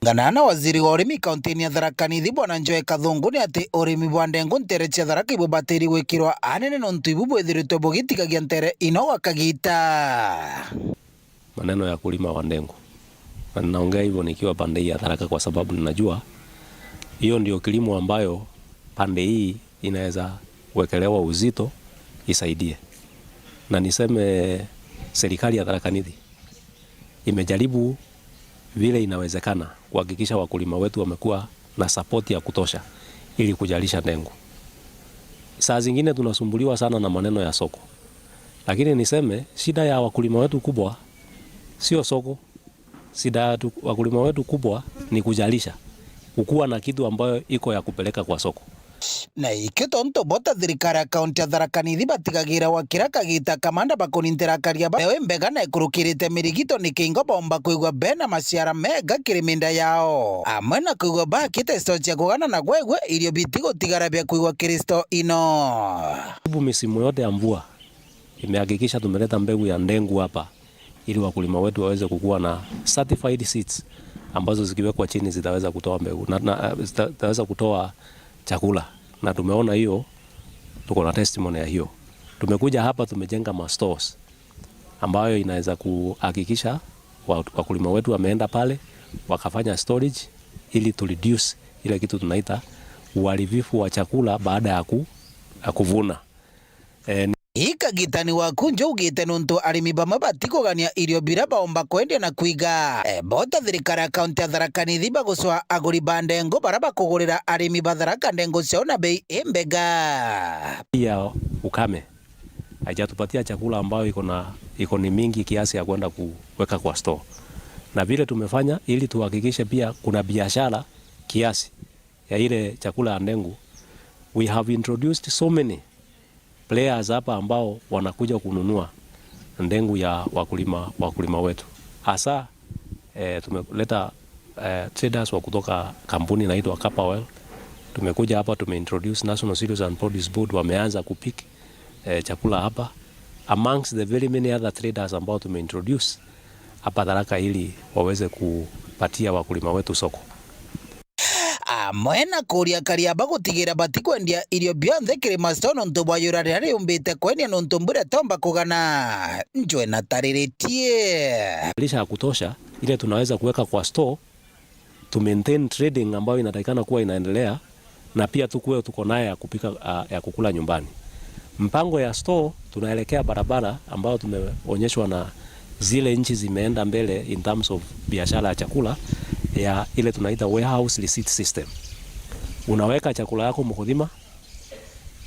S11: Nganana waziri wa urimi kaunti ya Tharaka Nithi Bwana Imwe Kathungu ni ati urimi bwa ndengu ntere cia Tharaka ibo batiri gwikirwa anene nontu ibu bwithiritwe bugitikagia ntere ino wakagita
S24: maneno ya kulima wa ndengu. Na ninaongea hivyo nikiwa pande hii ya Tharaka kwa sababu ninajua hiyo ndio kilimo ambayo pande hii inaweza wekelewa uzito isaidie. Na niseme serikali ya Tharaka Nithi imejaribu vile inawezekana kuhakikisha wakulima wetu wamekuwa na support ya kutosha ili kujalisha ndengu. Saa zingine tunasumbuliwa sana na maneno ya soko. Lakini niseme shida ya wakulima wetu kubwa sio soko. Shida wakulima wetu kubwa ni kujalisha, kukuwa na kitu ambayo iko ya kupeleka kwa soko.
S11: Na ikitonto bota thirikari ya kaunti ya Tharaka Nithi batigagira wakira kagita kamanda bakunintira karia bewe mbega na ikurukirite mirigito ni kingo bomba kuigwa bena maciara mega kiriminda yao amwe na kuigwa bakite stocha kugana na gwegwe irio bitigo tigarabia kuigwa Kristo ino.
S24: Misimu yote ya mvua imehakikisha tumeleta mbegu ya ndengu hapa ili wakulima wetu waweze kukua na certified seeds ambazo zikiwekwa chini zitaweza kutoa mbegu na zitaweza kutoa chakula. Na tumeona hiyo, tuko na testimony ya hiyo. Tumekuja hapa tumejenga ma stores ambayo inaweza kuhakikisha wakulima wetu wameenda pale wakafanya storage ili to reduce ile kitu tunaita uharibifu wa chakula baada ya kuvuna.
S11: Ikagitani waku njugite nuntu arimi bamwe batikugania irio bira baomba kwendia na kwiga bota thirikari ya kaunti ya Tharaka Nithi baguswa aguri bandengo bara bakugurira arimi ba Tharaka ndengo cio na bei embega.
S24: Pia ukame haijatupatia chakula ambayo iko ni mingi kiasi ya kwenda kuweka kwa store. Na vile tumefanya ili tuhakikishe pia kuna biashara kiasi ya ile chakula ya ndengu. We have introduced so many players hapa ambao wanakuja kununua ndengu ya wakulima wetu. Hasa tumeleta traders wa kutoka kampuni inaitwa Kapawel. Tumekuja hapa tumeintroduce National Cereals and Produce Board, wameanza kupick chakula hapa amongst the very many other traders ambao tumeintroduce hapa Tharaka ili waweze kupatia wakulima wetu soko.
S11: Mwena kuria karia bagutigira batikwendia irio bionthe kirima stono ntubwayura rari umbite kwendia nuntumbure tomba kugana njwe na tariritie
S24: lisha ya kutosha ile tunaweza kuweka kwa store to maintain trading ambayo inatakikana kuwa inaendelea, na pia tuko naye ya kupika ya kukula nyumbani. Mpango ya store tunaelekea barabara ambayo tumeonyeshwa na zile nchi zimeenda mbele in terms of biashara ya chakula ya ile tunaita warehouse receipt system. Unaweka chakula yako mkodima,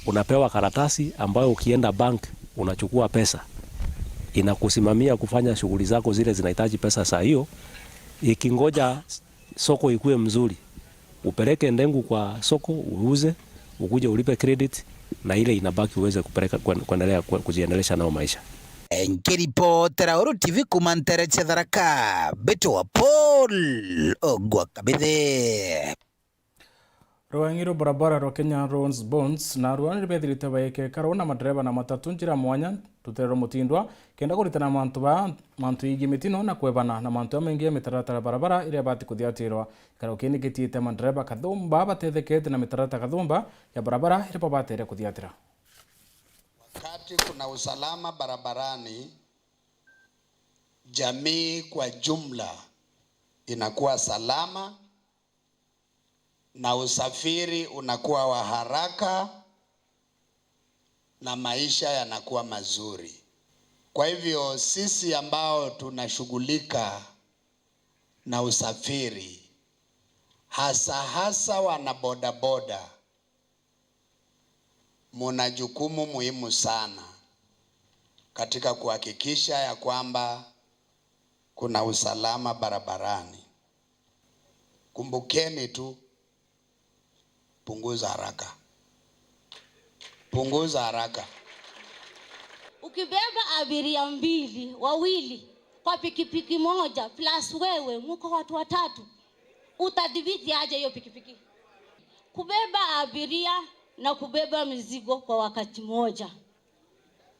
S24: unapewa karatasi ambayo ukienda bank unachukua pesa, inakusimamia kufanya shughuli zako zile zinahitaji pesa saa hiyo. Ikingoja soko ikuwe mzuri, upeleke ndengu kwa soko uuze, ukuje ulipe credit na ile inabaki uweze kupeleka kuendelea kujiendelesha nao maisha.
S11: Nkiripotera Weru TV kumantere Tharaka, Beto wa Paul Ogwakabithe.
S1: Rwangiro barabara ro Kenya Roads Bonds na rwani bethirite baike karona madereva na matatu njira mwanya tutero mutindwa kenda kuritana mantu igi mitino na kwebana na mantu amengi mitaratara barabara ile bati kuthiatirwa karokeni gitiite madereva kathumba batethekete na mitarata kathumba ya barabara ile babatere kuthiatira.
S2: Wakati kuna usalama barabarani, jamii kwa jumla inakuwa salama na usafiri unakuwa wa haraka na maisha yanakuwa mazuri. Kwa hivyo sisi ambao tunashughulika na usafiri, hasa wana bodaboda, muna jukumu muhimu sana katika kuhakikisha ya kwamba kuna usalama barabarani. Kumbukeni tu, punguza haraka. Punguza haraka.
S10: Ukibeba abiria wawili kwa pikipiki moja plus wewe mko watu watatu, utadhibiti aje hiyo pikipiki? Kubeba abiria na kubeba mizigo kwa wakati moja,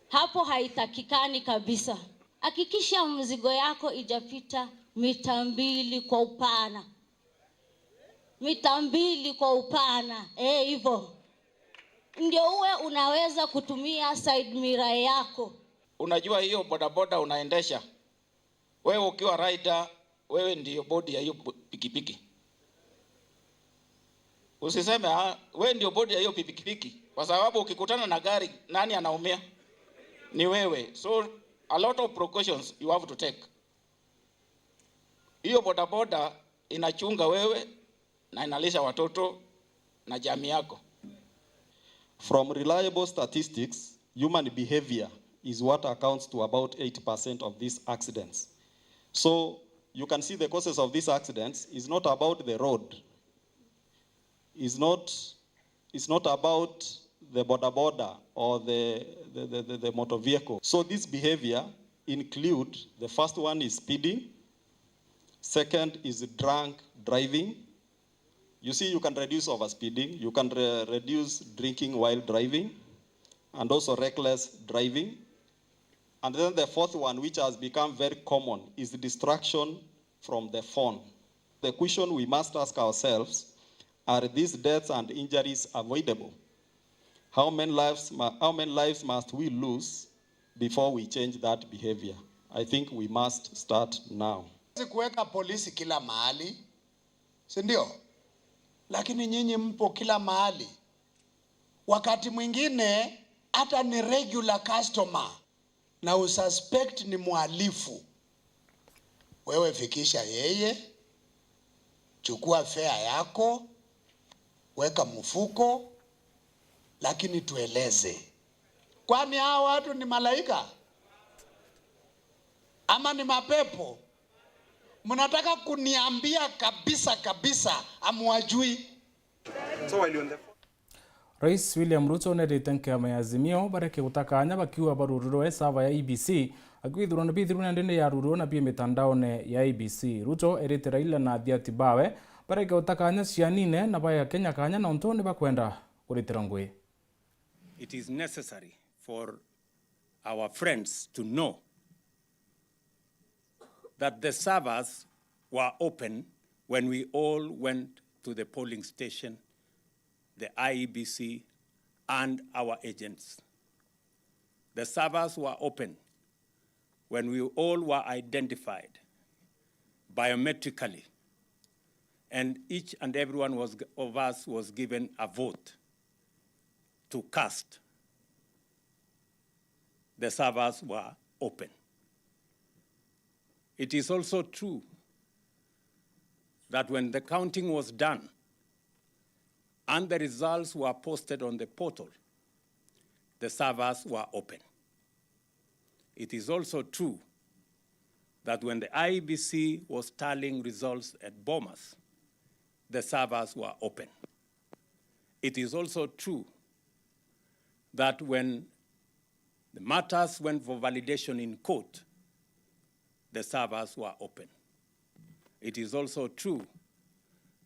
S10: hapo haitakikani kabisa. Hakikisha mzigo yako ijapita mita 2 kwa upana. Mita 2 kwa upana. Hivyo ndio uwe unaweza kutumia side mirror yako.
S13: Unajua hiyo bodaboda unaendesha, wewe ukiwa rider, wewe ndio body ya hiyo pikipiki. Usiseme wewe ndio body ya hiyo pikipiki, kwa sababu ukikutana na gari, nani anaumia? Ni wewe. So a lot of precautions you have to take. Hiyo bodaboda inachunga wewe na inalisha watoto na jamii yako.
S15: From reliable statistics, human behavior is what accounts to about 80% of these accidents. So you can see the causes of these accidents is not about the road. It's not about the boda or the motor vehicle. So this behavior include, the first one is speeding. Second is drunk driving. You see, you can reduce overspeeding, you can reduce drinking while driving, and also reckless driving. And then the fourth one, which has become very common, is the distraction from the phone. The question we must ask ourselves, are these deaths and injuries avoidable? How many lives must we lose before we change that behavior? I think we must start now.
S2: Kuweka polisi kila mahali, si ndio? Lakini nyinyi mpo kila mahali. Wakati mwingine hata ni regular customer na ususpect ni mhalifu, wewe fikisha yeye, chukua fare yako, weka mfuko, lakini tueleze. Kwani hao watu ni malaika? Ama ni mapepo? Mnataka kuniambia kabisa amwajui?
S1: Rais William Ruto neritenke Azimio bareke utakanya bakiwa barururo sava ya IEBC agwithurwa na bithurwa ndene ya rururo na bia mitandaone ya IEBC. Ruto erite Raila na Thiati bawe bareke utakanya cianine na baya Kenya kanya na ontone bakwenda kuritira ngwe.
S25: It is necessary for our friends to know that the servers were open when we all went to the polling station, the IEBC, and our agents. The servers were open when we all were identified biometrically, and each and every one of us was given a vote to cast. The servers were open. It is also true that when the counting was done and the results were posted on the portal, the servers were open. It is also true that when the IEBC was tallying results at Bomas, the servers were open. It is also true that when the matters went for validation in court, the servers were open. It is also true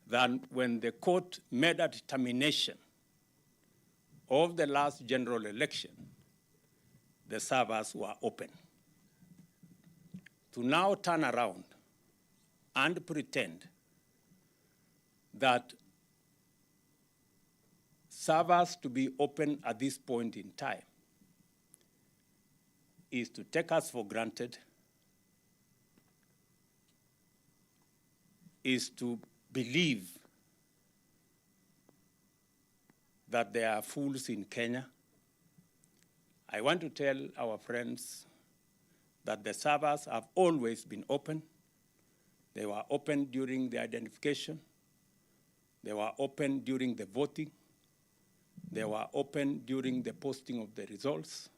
S25: that when the court made a determination of the last general election, the servers were open. To now turn around and pretend that servers to be open at this point in time is to take us for granted, is to believe that there are fools in Kenya. I want to tell our friends that the servers have always been open. They were open during the identification. They were open during the voting. They were open during the posting of the results.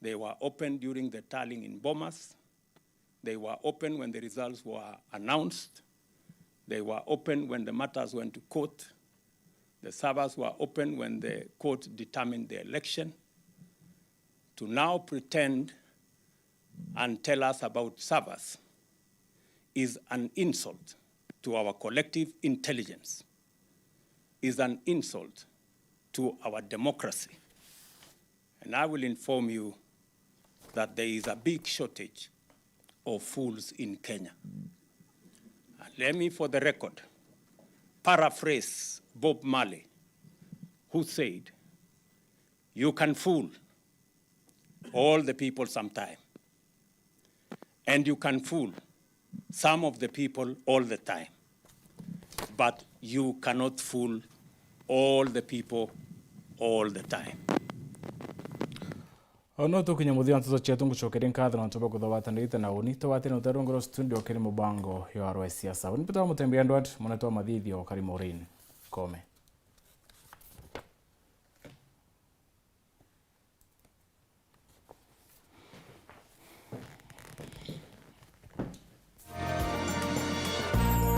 S25: They were open during the tallying in Bomas. They were open when the results were announced. They were open when the matters went to court. The servers were open when the court determined the election. To now pretend and tell us about servers is an insult to our collective intelligence, is an insult to our democracy. And I will inform you that there is a big shortage of fools in Kenya. And let me, for the record, paraphrase Bob Marley, who said, "You can fool all the people sometime, and you can fool some of the people all the time, but you cannot fool all the people all the time."
S1: Ono tukinya muthia ntuzo chetu ngucokeria nkatho na ntoba kuthawatanite na uni twatene utarongoro studio kiri mubango ya rwa siasa. Unipita MUTEMBEI Edward mwana twa mathithio kari Maureen Kome.